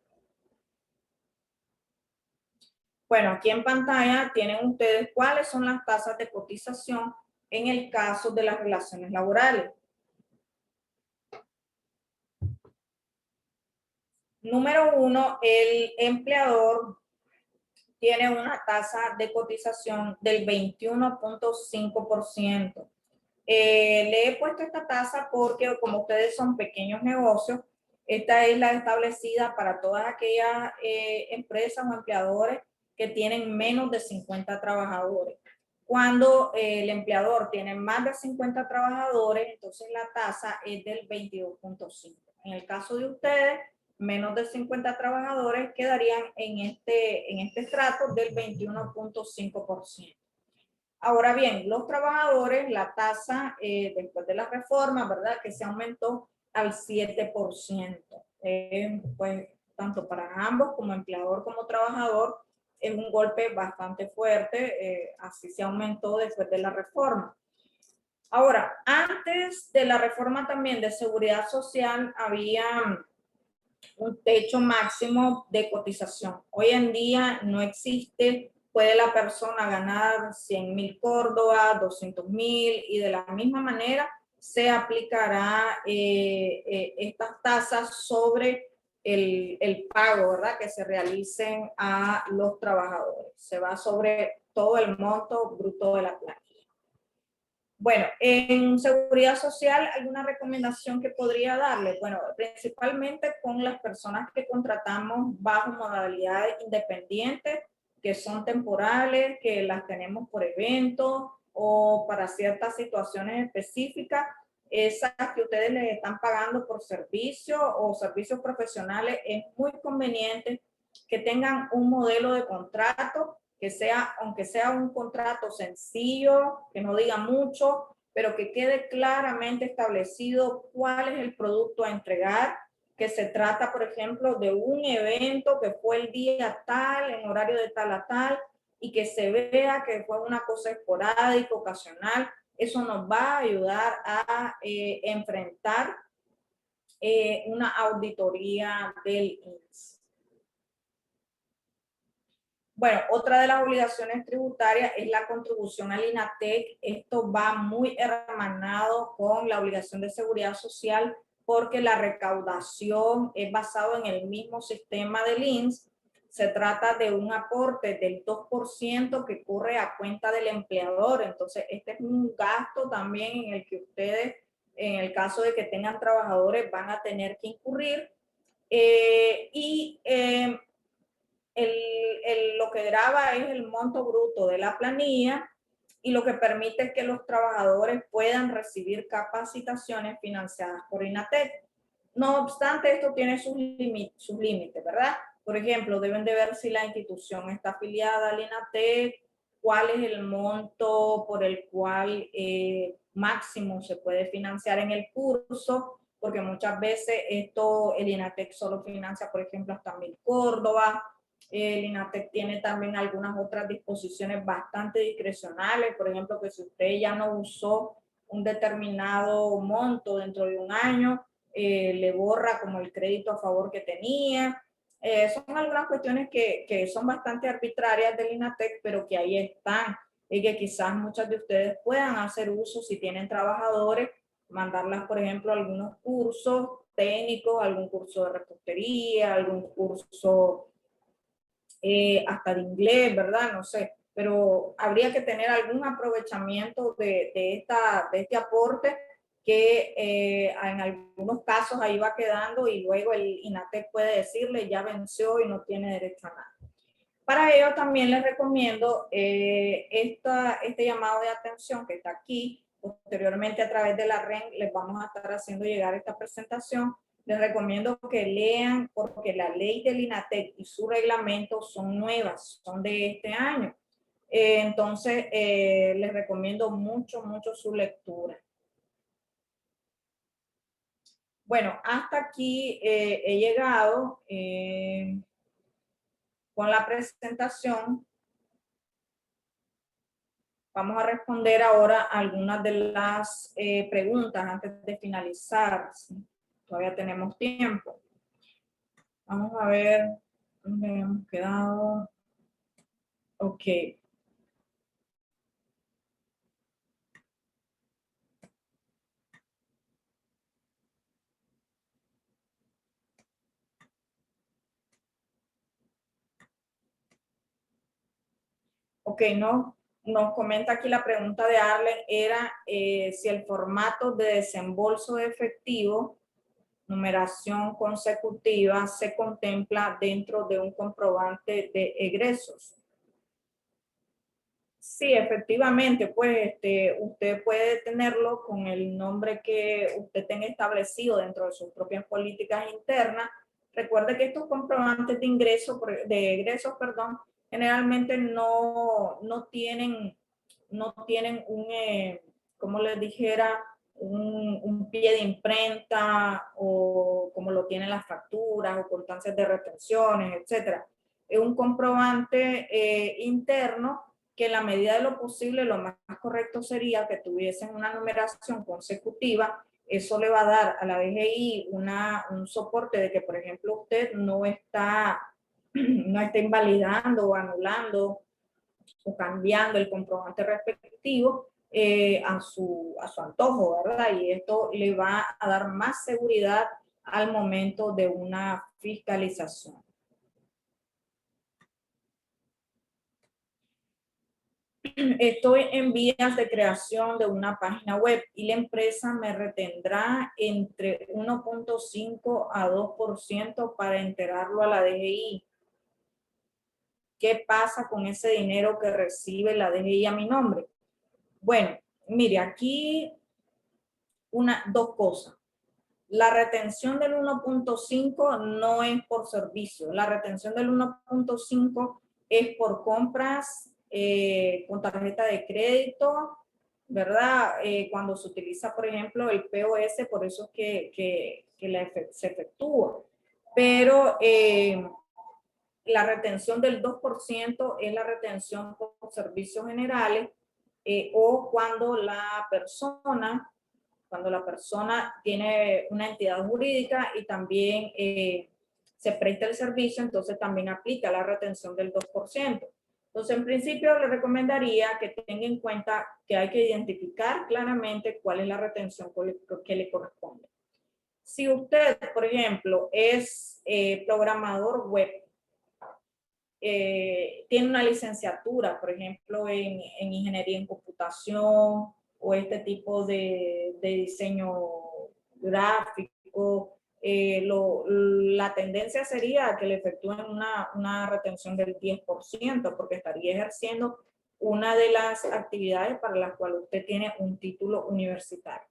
Bueno, aquí en pantalla tienen ustedes cuáles son las tasas de cotización en el caso de las relaciones laborales. Número 1, el empleador tiene una tasa de cotización del 21.5%. Le he puesto esta tasa porque como ustedes son pequeños negocios, esta es la establecida para todas aquellas empresas o empleadores que tienen menos de 50 trabajadores. Cuando el empleador tiene más de 50 trabajadores, entonces la tasa es del 22.5. En el caso de ustedes, menos de 50 trabajadores quedarían en este estrato del 21.5%. Ahora bien, los trabajadores, la tasa después de la reforma, ¿verdad? Que se aumentó al 7%. Pues tanto para ambos, como empleador como trabajador, es un golpe bastante fuerte, así se aumentó después de la reforma. Ahora, antes de la reforma también de seguridad social había un techo máximo de cotización. Hoy en día no existe, puede la persona ganar 100.000 Córdoba, 200.000 y de la misma manera se aplicará estas tasas sobre el pago, ¿verdad? Que se realicen a los trabajadores. Se va sobre todo el monto bruto de la planilla. Bueno, en seguridad social, ¿alguna recomendación que podría darle? Bueno, principalmente con las personas que contratamos bajo modalidades independientes, que son temporales, que las tenemos por eventos o para ciertas situaciones específicas, esas que ustedes les están pagando por servicio o servicios profesionales, es muy conveniente que tengan un modelo de contrato que sea, aunque sea un contrato sencillo, que no diga mucho, pero que quede claramente establecido cuál es el producto a entregar, que se trata, por ejemplo, de un evento que fue el día tal, en horario de tal a tal, y que se vea que fue una cosa esporádica, ocasional. Eso nos va a ayudar a enfrentar una auditoría del INSS. Bueno, otra de las obligaciones tributarias es la contribución al INATEC. Esto va muy hermanado con la obligación de seguridad social porque la recaudación es basado en el mismo sistema del INSS. Se trata de un aporte del 2% que corre a cuenta del empleador. Entonces, este es un gasto también en el que ustedes, en el caso de que tengan trabajadores, van a tener que incurrir. Lo que grava es el monto bruto de la planilla y lo que permite es que los trabajadores puedan recibir capacitaciones financiadas por INATEC. No obstante, esto tiene sus límites, ¿verdad? Por ejemplo, deben de ver si la institución está afiliada al INATEC, cuál es el monto por el cual máximo se puede financiar en el curso, porque muchas veces el INATEC solo financia, por ejemplo, hasta 1.000 Córdoba. El INATEC tiene también algunas otras disposiciones bastante discrecionales, por ejemplo, que si usted ya no usó un determinado monto dentro de un año, le borra como el crédito a favor que tenía. Son algunas cuestiones que son bastante arbitrarias del INATEC, pero que ahí están y que quizás muchas de ustedes puedan hacer uso si tienen trabajadores, mandarlas, por ejemplo, a algunos cursos técnicos, algún curso de repostería, algún curso hasta de inglés, ¿verdad? No sé, pero habría que tener algún aprovechamiento de este aporte que en algunos casos ahí va quedando y luego el INATEC puede decirle ya venció y no tiene derecho a nada. Para ello también les recomiendo este llamado de atención que está aquí. Posteriormente a través de la REN les vamos a estar haciendo llegar esta presentación. Les recomiendo que lean porque la ley del INATEC y su reglamento son nuevas, son de este año. Entonces, les recomiendo mucho su lectura. Bueno, hasta aquí he llegado con la presentación. Vamos a responder ahora algunas de las preguntas antes de finalizar. ¿Sí? Todavía tenemos tiempo. Vamos a ver dónde hemos quedado. Ok. Ok, no, nos comenta aquí la pregunta de Arlen, era si el formato de desembolso de efectivo, numeración consecutiva, se contempla dentro de un comprobante de egresos. Sí, efectivamente, pues usted puede tenerlo con el nombre que usted tenga establecido dentro de sus propias políticas internas. Recuerde que estos comprobantes de ingresos, perdón, generalmente no tienen un, como les dijera, un pie de imprenta o como lo tienen las facturas o constancias de retenciones, etcétera. Es un comprobante interno que en la medida de lo posible lo más correcto sería que tuviesen una numeración consecutiva. Eso le va a dar a la DGI un soporte de que, por ejemplo, usted no está invalidando o anulando o cambiando el comprobante respectivo a su antojo, ¿verdad? Y esto le va a dar más seguridad al momento de una fiscalización. Estoy en vías de creación de una página web y la empresa me retendrá entre 1.5 a 2% para enterarlo a la DGI. ¿Qué pasa con ese dinero que recibe la DGI a mi nombre? Bueno, mire, aquí dos cosas. La retención del 1.5 no es por servicio. La retención del 1.5 es por compras con tarjeta de crédito, ¿verdad? Cuando se utiliza, por ejemplo, el POS, por eso es que se efectúa. Pero la retención del 2% es la retención por servicios generales o cuando la persona tiene una entidad jurídica y también se presta el servicio, entonces también aplica la retención del 2%. Entonces, en principio, le recomendaría que tenga en cuenta que hay que identificar claramente cuál es la retención que le corresponde. Si usted, por ejemplo, es programador web, tiene una licenciatura, por ejemplo, en ingeniería en computación o este tipo de diseño gráfico, la tendencia sería que le efectúen una retención del 10%, porque estaría ejerciendo una de las actividades para las cuales usted tiene un título universitario.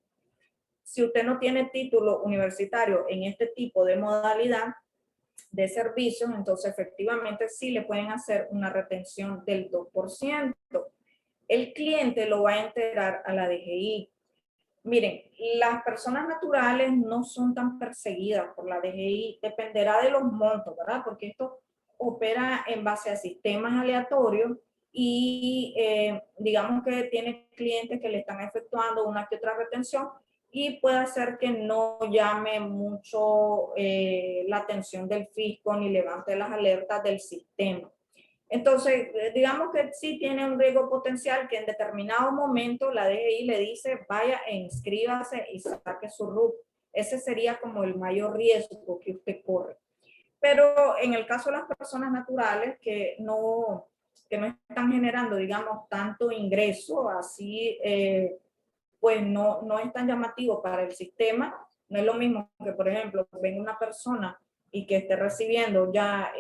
Si usted no tiene título universitario en este tipo de modalidad de servicios, entonces efectivamente sí le pueden hacer una retención del 2%. El cliente lo va a enterar a la DGI. Miren, las personas naturales no son tan perseguidas por la DGI, dependerá de los montos, ¿verdad? Porque esto opera en base a sistemas aleatorios y digamos que tiene clientes que le están efectuando una que otra retención y puede hacer que no llame mucho la atención del fisco ni levante las alertas del sistema. Entonces, digamos que sí tiene un riesgo potencial que en determinado momento la DGI le dice, vaya e inscríbase y saque su RUT. Ese sería como el mayor riesgo que usted corre. Pero en el caso de las personas naturales que no están generando, digamos, tanto ingreso, así, pues no es tan llamativo para el sistema. No es lo mismo que, por ejemplo, venga una persona y que esté recibiendo ya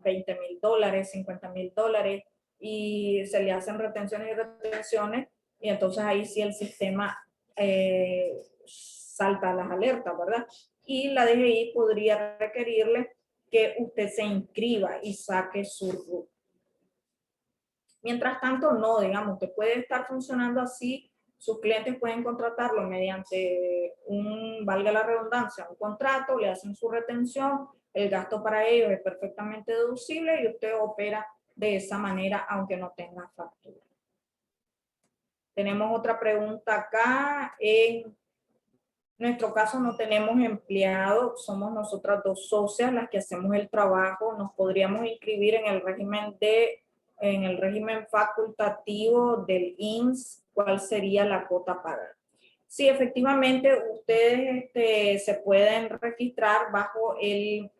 $20,000, $50,000 y se le hacen retenciones y entonces ahí sí el sistema salta las alertas, ¿verdad? Y la DGI podría requerirle que usted se inscriba y saque su RUT. Mientras tanto, no, digamos, usted puede estar funcionando así, sus clientes pueden contratarlo mediante valga la redundancia, un contrato, le hacen su retención, el gasto para ellos es perfectamente deducible y usted opera de esa manera aunque no tenga factura. Tenemos otra pregunta acá. En nuestro caso no tenemos empleados, somos nosotras dos socias las que hacemos el trabajo, nos podríamos inscribir en el régimen facultativo del INSS. ¿Cuál sería la cuota a pagar? Sí, efectivamente, ustedes se pueden registrar bajo el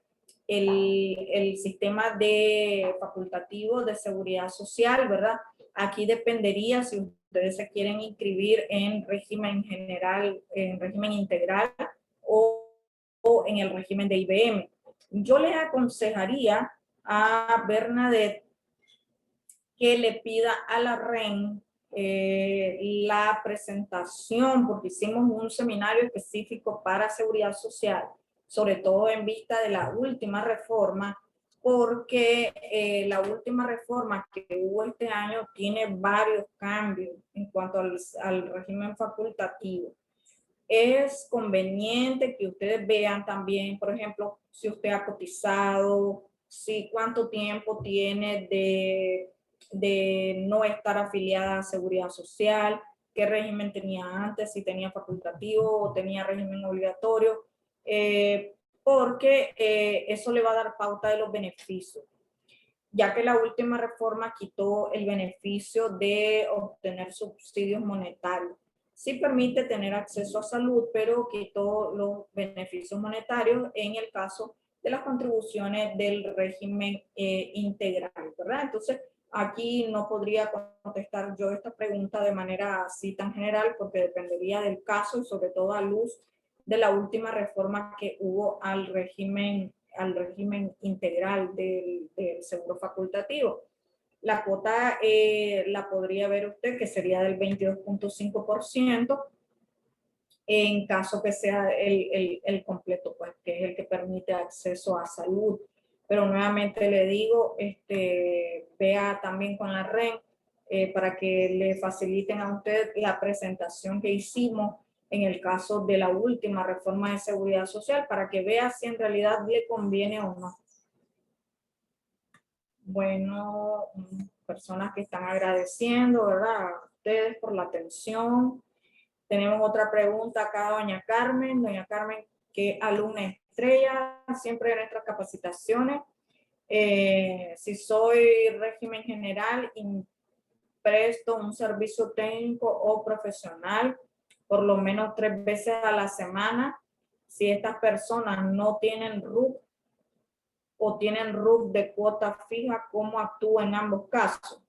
el sistema de facultativo de seguridad social, ¿verdad? Aquí dependería si ustedes se quieren inscribir en régimen general, en régimen integral o en el régimen de IBM. Yo les aconsejaría a Bernadette que le pida a la REN la presentación, porque hicimos un seminario específico para seguridad social, sobre todo en vista de la última reforma, porque la última reforma que hubo este año tiene varios cambios en cuanto al régimen facultativo. Es conveniente que ustedes vean también, por ejemplo, si usted ha cotizado, si cuánto tiempo tiene de no estar afiliada a Seguridad Social, qué régimen tenía antes, si tenía facultativo o tenía régimen obligatorio, porque eso le va a dar pauta de los beneficios, ya que la última reforma quitó el beneficio de obtener subsidios monetarios. Sí permite tener acceso a salud, pero quitó los beneficios monetarios en el caso de las contribuciones del régimen integral, ¿verdad? Entonces, aquí no podría contestar yo esta pregunta de manera así tan general, porque dependería del caso y sobre todo a luz de la última reforma que hubo al régimen integral del seguro facultativo. La cuota la podría ver usted, que sería del 22.5%, en caso que sea el completo, pues, que es el que permite acceso a salud. Pero nuevamente le digo, vea también con la REN para que le faciliten a usted la presentación que hicimos en el caso de la última reforma de seguridad social, para que vea si en realidad le conviene o no. Bueno, personas que están agradeciendo, ¿verdad? A ustedes por la atención. Tenemos otra pregunta acá, doña Carmen. Doña Carmen, que alumna estrella siempre en nuestras capacitaciones. Si soy régimen general y presto un servicio técnico o profesional por lo menos 3 veces a la semana, si estas personas no tienen RUC o tienen RUC de cuota fija, ¿cómo actúo en ambos casos?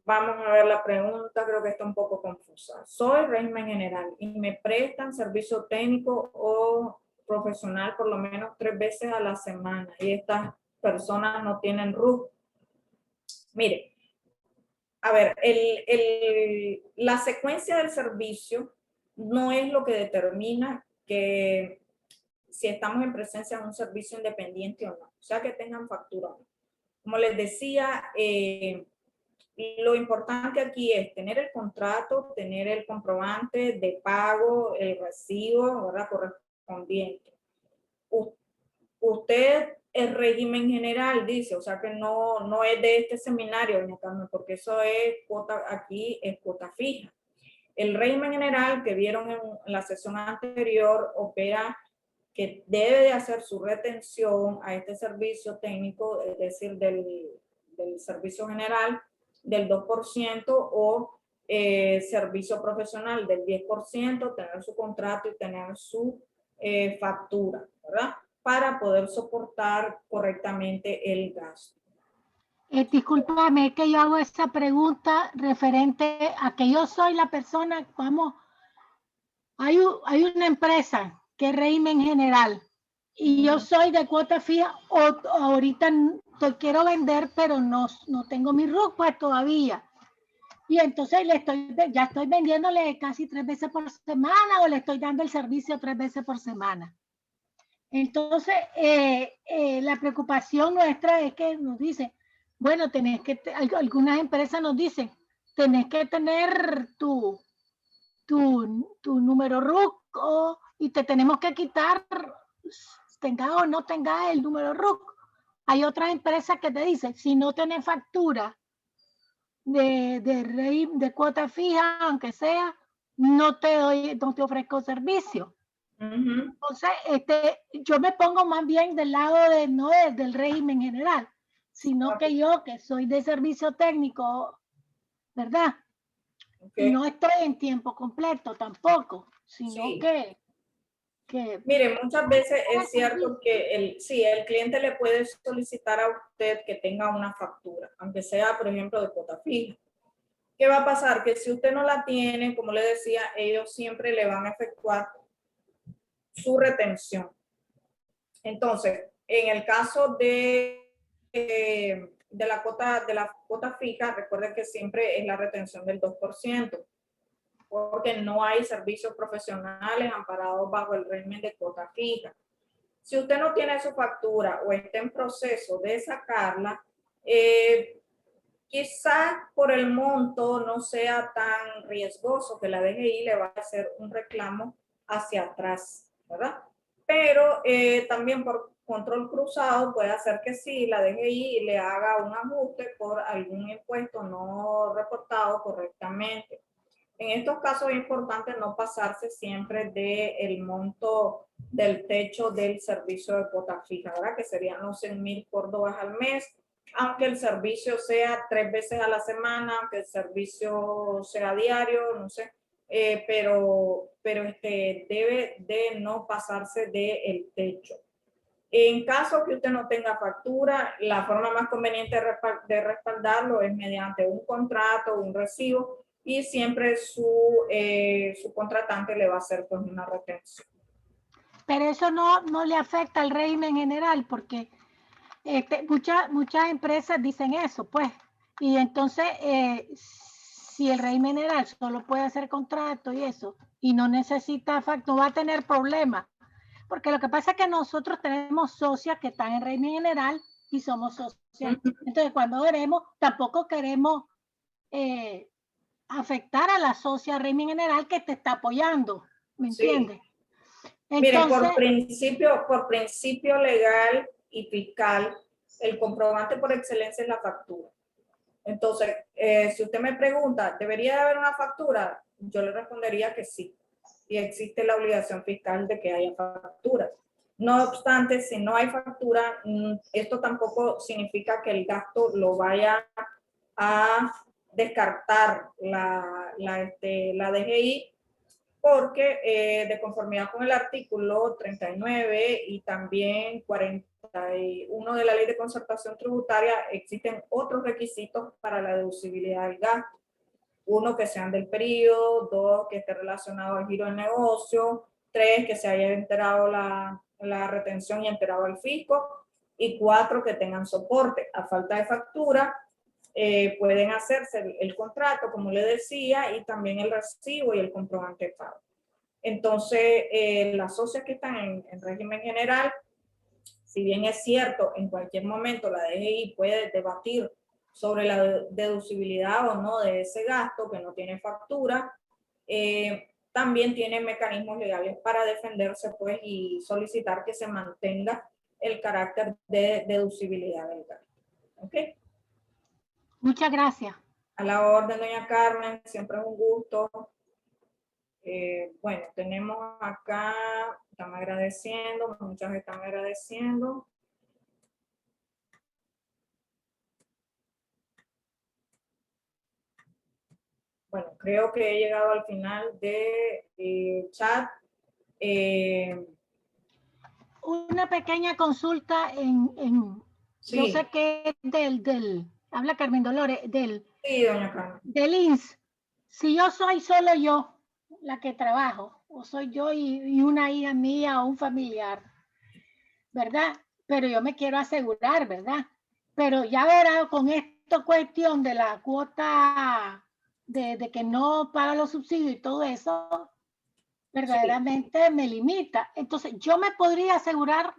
Vamos a ver la pregunta, creo que está un poco confusa. Soy régimen general y me prestan servicio técnico o profesional por lo menos 3 veces a la semana y estas personas no tienen RUC. Mire, a ver, la secuencia del servicio no es lo que determina que si estamos en presencia de un servicio independiente o no, o sea que tengan factura o no. Como les decía, lo importante aquí es tener el contrato, tener el comprobante de pago, el recibo, ¿verdad?, correspondiente. Usted es régimen general, dice, o sea que no es de este seminario, doña Carmen, porque eso es cuota, aquí es cuota fija. El régimen general que vieron en la sesión anterior opera que debe de hacer su retención a este servicio técnico, es decir, del servicio general del 2% o servicio profesional del 10%, tener su contrato y tener su factura, ¿verdad?, para poder soportar correctamente el gasto. Discúlpame, es que yo hago esa pregunta referente a que yo soy la persona, vamos, hay una empresa que es régimen general y yo soy de cuota fija, o ahorita quiero vender, pero no tengo mi RUC pues todavía. Y entonces ya estoy vendiéndole casi 3 veces por semana o le estoy dando el servicio 3 veces por semana. Entonces, la preocupación nuestra es que nos dicen, bueno, algunas empresas nos dicen, tenés que tener tu número RUC y te tenemos que quitar, tenga o no tenga el número RUC. Hay otras empresas que te dicen, si no tenés factura de cuota fija, aunque sea, no te ofrezco servicio. Entonces, yo me pongo más bien del lado no del régimen general, sino que yo, que soy de servicio técnico, ¿verdad? Okay. No estoy en tiempo completo tampoco, sino que Mire, muchas veces es cierto que el cliente le puede solicitar a usted que tenga una factura, aunque sea, por ejemplo, de cuota fija. ¿Qué va a pasar? Que si usted no la tiene, como le decía, ellos siempre le van a efectuar su retención. Entonces, en el caso de la cuota fija, recuerden que siempre es la retención del 2%. Porque no hay servicios profesionales amparados bajo el régimen de cuota fija. Si usted no tiene su factura o está en proceso de sacarla, quizás por el monto no sea tan riesgoso que la DGI le va a hacer un reclamo hacia atrás, ¿verdad? Pero también por control cruzado puede hacer que sí, la DGI le haga un ajuste por algún impuesto no reportado correctamente. En estos casos es importante no pasarse siempre del monto del techo del servicio de cuota fija, ¿verdad? Que serían los 100,000 córdobas al mes, aunque el servicio sea 3 veces a la semana, aunque el servicio sea diario, no sé, pero debe de no pasarse del techo. En caso que usted no tenga factura, la forma más conveniente de respaldarlo es mediante un contrato, un recibo, y siempre su contratante le va a hacer pues una retención. Pero eso no le afecta al régimen general, porque muchas empresas dicen eso, pues. Y entonces, si el régimen general solo puede hacer contrato y eso, y no necesita no va a tener problemas. Porque lo que pasa es que nosotros tenemos socias que están en régimen general y somos socias. Entonces, cuando tampoco queremos afectar a la socia régimen general que te está apoyando, ¿me entiendes? Entonces, miren, por principio legal y fiscal, el comprobante por excelencia es la factura. Entonces, si usted me pregunta, ¿debería haber una factura? Yo le respondería que sí. Y existe la obligación fiscal de que haya facturas. No obstante, si no hay factura, esto tampoco significa que el gasto lo vaya a descartar la DGI, porque de conformidad con el artículo 39 y también 41 de la Ley de Concertación Tributaria, existen otros requisitos para la deducibilidad del gasto. Uno, que sean del periodo; dos, que esté relacionado al giro del negocio; tres, que se haya enterado la retención y enterado al fisco; y cuatro, que tengan soporte. A falta de factura, pueden hacerse el contrato, como le decía, y también el recibo y el comprobante de pago. Entonces, las socias que están en régimen general, si bien es cierto, en cualquier momento la DGI puede debatir sobre la deducibilidad o no de ese gasto que no tiene factura, también tiene mecanismos legales para defenderse, pues, y solicitar que se mantenga el carácter de deducibilidad del gasto. ¿Ok? Muchas gracias. A la orden, doña Carmen, siempre es un gusto. Bueno, tenemos acá, están agradeciendo, muchas están agradeciendo. Bueno, creo que he llegado al final de chat. Una pequeña consulta Sí. Yo sé que es habla Carmen Dolores, Sí, doña Carmen. del INS. Si yo soy solo yo la que trabajo, o soy yo y una hija mía o un familiar, ¿verdad? Pero yo me quiero asegurar, ¿verdad? Pero ya verá, con esta cuestión de la cuota de que no paga los subsidios y todo eso, verdaderamente sí me limita. Entonces, yo me podría asegurar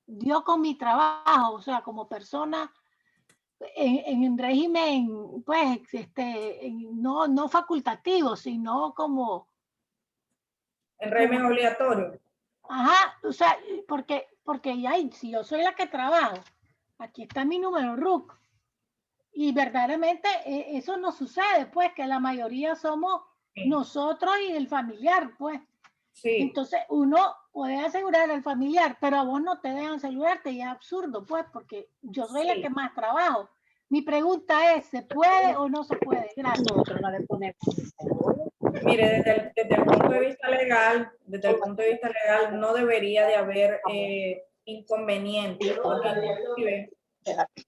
yo con mi trabajo, o sea, como persona en régimen, pues, no facultativo, sino como... En régimen obligatorio. Ajá, o sea, porque ya, si yo soy la que trabajo, aquí está mi número RUC, y verdaderamente eso no sucede, pues, que la mayoría somos nosotros y el familiar, pues. Sí. Entonces uno puede asegurar al familiar, pero a vos no te dejan asegurarte y es absurdo, pues, porque yo soy la que más trabajo. Mi pregunta es, ¿se puede o no se puede? Gracias. Nosotros no le ponemos. Mire, desde el punto de vista legal, no debería de haber inconvenientes, porque inclusive,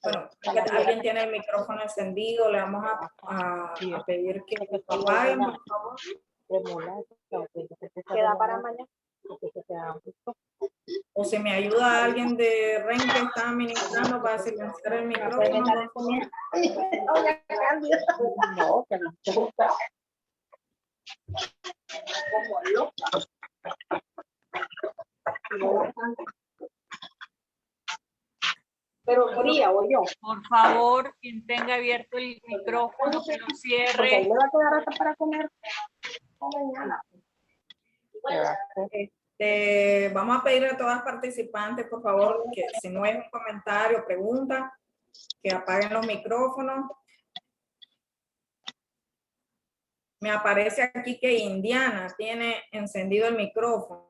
bueno, alguien tiene el micrófono encendido, le vamos a pedir que apaguen, por favor. Queda para mañana. O si me ayuda alguien de REN que está administrando para silenciar el micrófono. No, que no te gusta. Pero fría, o yo. Por favor, quien tenga abierto el micrófono, que lo Porque cierre. ahí le va a quedar hasta para comer mañana. Vamos a pedirle a todas las participantes, por favor, que si no es un comentario o pregunta, que apaguen los micrófonos. Me aparece aquí que Indiana tiene encendido el micrófono.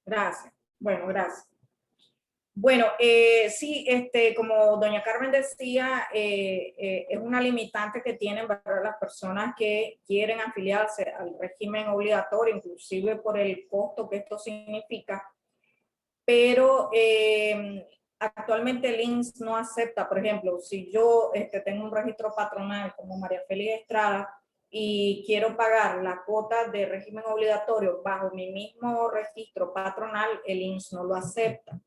Gracias. Bueno, gracias. Bueno, sí, como doña Carmen decía, es una limitante que tienen para las personas que quieren afiliarse al régimen obligatorio, inclusive por el costo que esto significa, pero actualmente el INSS no acepta, por ejemplo, si yo tengo un registro patronal como María Félix Estrada y quiero pagar la cuota de régimen obligatorio bajo mi mismo registro patronal, el INSS no lo acepta.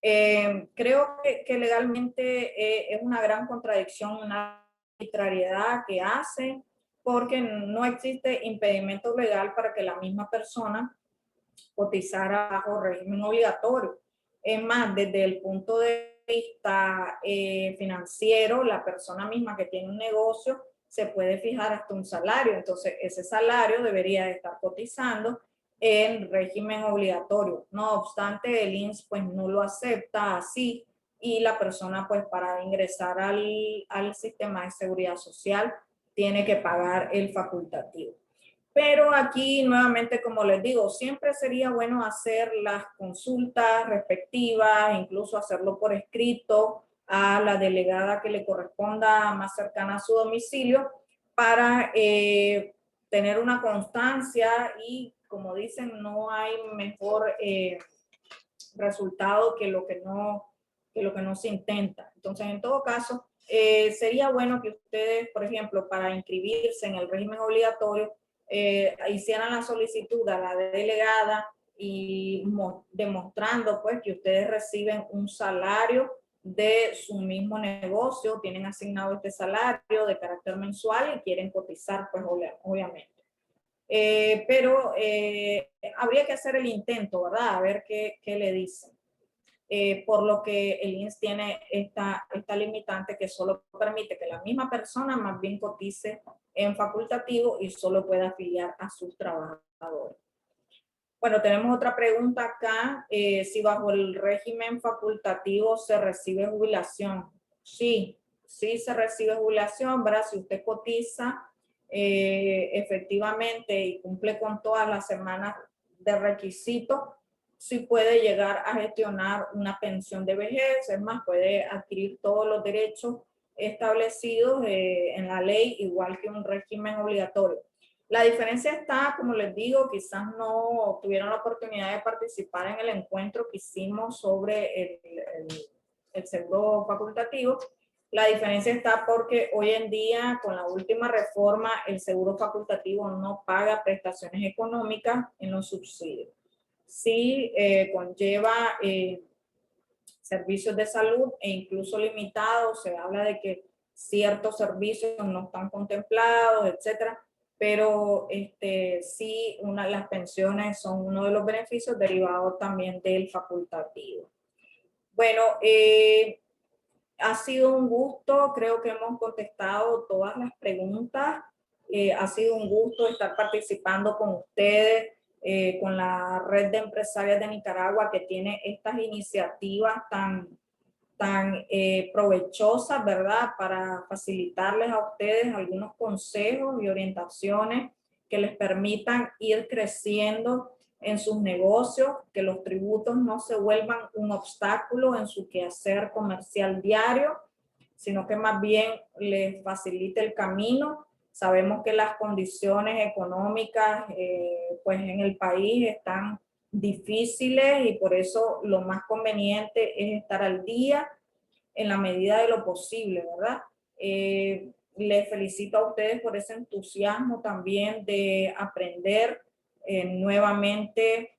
Creo que legalmente es una gran contradicción, una arbitrariedad que hace, porque no existe impedimento legal para que la misma persona cotizara bajo régimen obligatorio. Es más, desde el punto de vista financiero, la persona misma que tiene un negocio se puede fijar hasta un salario, entonces ese salario debería de estar cotizando en régimen obligatorio. No obstante, el INSS pues no lo acepta así y la persona pues para ingresar al sistema de seguridad social tiene que pagar el facultativo. Pero aquí nuevamente, como les digo, siempre sería bueno hacer las consultas respectivas, incluso hacerlo por escrito a la delegada que le corresponda más cercana a su domicilio para tener una constancia y, como dicen, no hay mejor resultado que lo que no se intenta. Entonces, en todo caso, sería bueno que ustedes, por ejemplo, para inscribirse en el régimen obligatorio, hicieran la solicitud a la delegada y demostrando pues que ustedes reciben un salario de su mismo negocio, tienen asignado este salario de carácter mensual y quieren cotizar pues obviamente. Pero habría que hacer el intento, ¿verdad? A ver qué le dicen. Por lo que el INSS tiene esta limitante que solo permite que la misma persona más bien cotice en facultativo y solo pueda afiliar a sus trabajadores. Bueno, tenemos otra pregunta acá, si bajo el régimen facultativo se recibe jubilación. Sí, sí se recibe jubilación, ¿verdad? Si usted cotiza efectivamente y cumple con todas las semanas de requisitos, sí puede llegar a gestionar una pensión de vejez, es más, puede adquirir todos los derechos establecidos en la ley, igual que un régimen obligatorio. La diferencia está, como les digo, quizás no tuvieron la oportunidad de participar en el encuentro que hicimos sobre el seguro facultativo. La diferencia está porque hoy en día, con la última reforma, el seguro facultativo no paga prestaciones económicas en los subsidios. Sí conlleva servicios de salud e incluso limitados. Se habla de que ciertos servicios no están contemplados, etcétera. Pero sí, las pensiones son uno de los beneficios derivados también del facultativo. Bueno, ha sido un gusto, creo que hemos contestado todas las preguntas. Ha sido un gusto estar participando con ustedes, con la Red de Empresarias de Nicaragua que tiene estas iniciativas tan provechosas, ¿verdad? Para facilitarles a ustedes algunos consejos y orientaciones que les permitan ir creciendo en sus negocios, que los tributos no se vuelvan un obstáculo en su quehacer comercial diario, sino que más bien les facilite el camino. Sabemos que las condiciones económicas pues en el país están difíciles y por eso lo más conveniente es estar al día en la medida de lo posible, ¿verdad? Les felicito a ustedes por ese entusiasmo también de aprender nuevamente.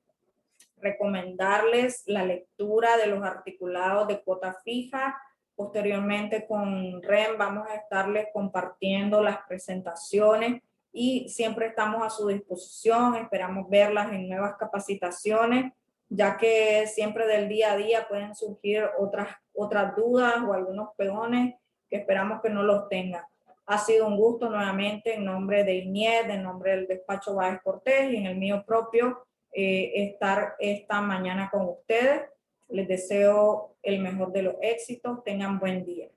Recomendarles la lectura de los articulados de cuota fija. Posteriormente con REM vamos a estarles compartiendo las presentaciones y siempre estamos a su disposición. Esperamos verlas en nuevas capacitaciones, ya que siempre del día a día pueden surgir otras dudas o algunos pegones que esperamos que no los tengan. Ha sido un gusto nuevamente en nombre de INIED, en nombre del despacho Báez Cortés y en el mío propio, estar esta mañana con ustedes. Les deseo el mejor de los éxitos. Tengan buen día.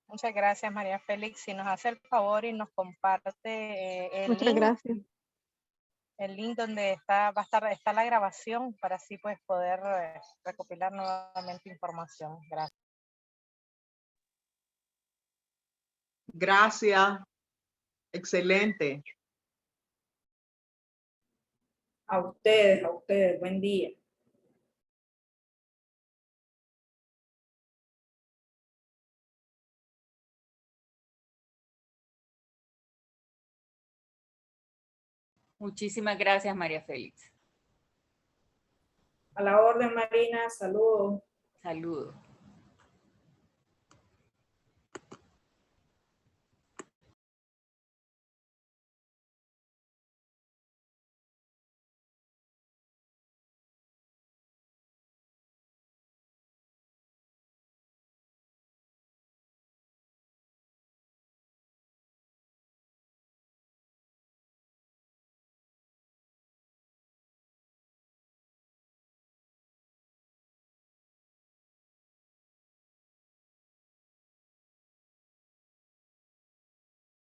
Muchas gracias, María Félix. Si nos hace el favor y nos comparte el Muchas link. gracias. El link donde está la grabación para así pues poder recopilar nuevamente información. Gracias. Gracias. Excelente. A ustedes, buen día. Muchísimas gracias, María Félix. A la orden, Marina. Saludos. Saludos.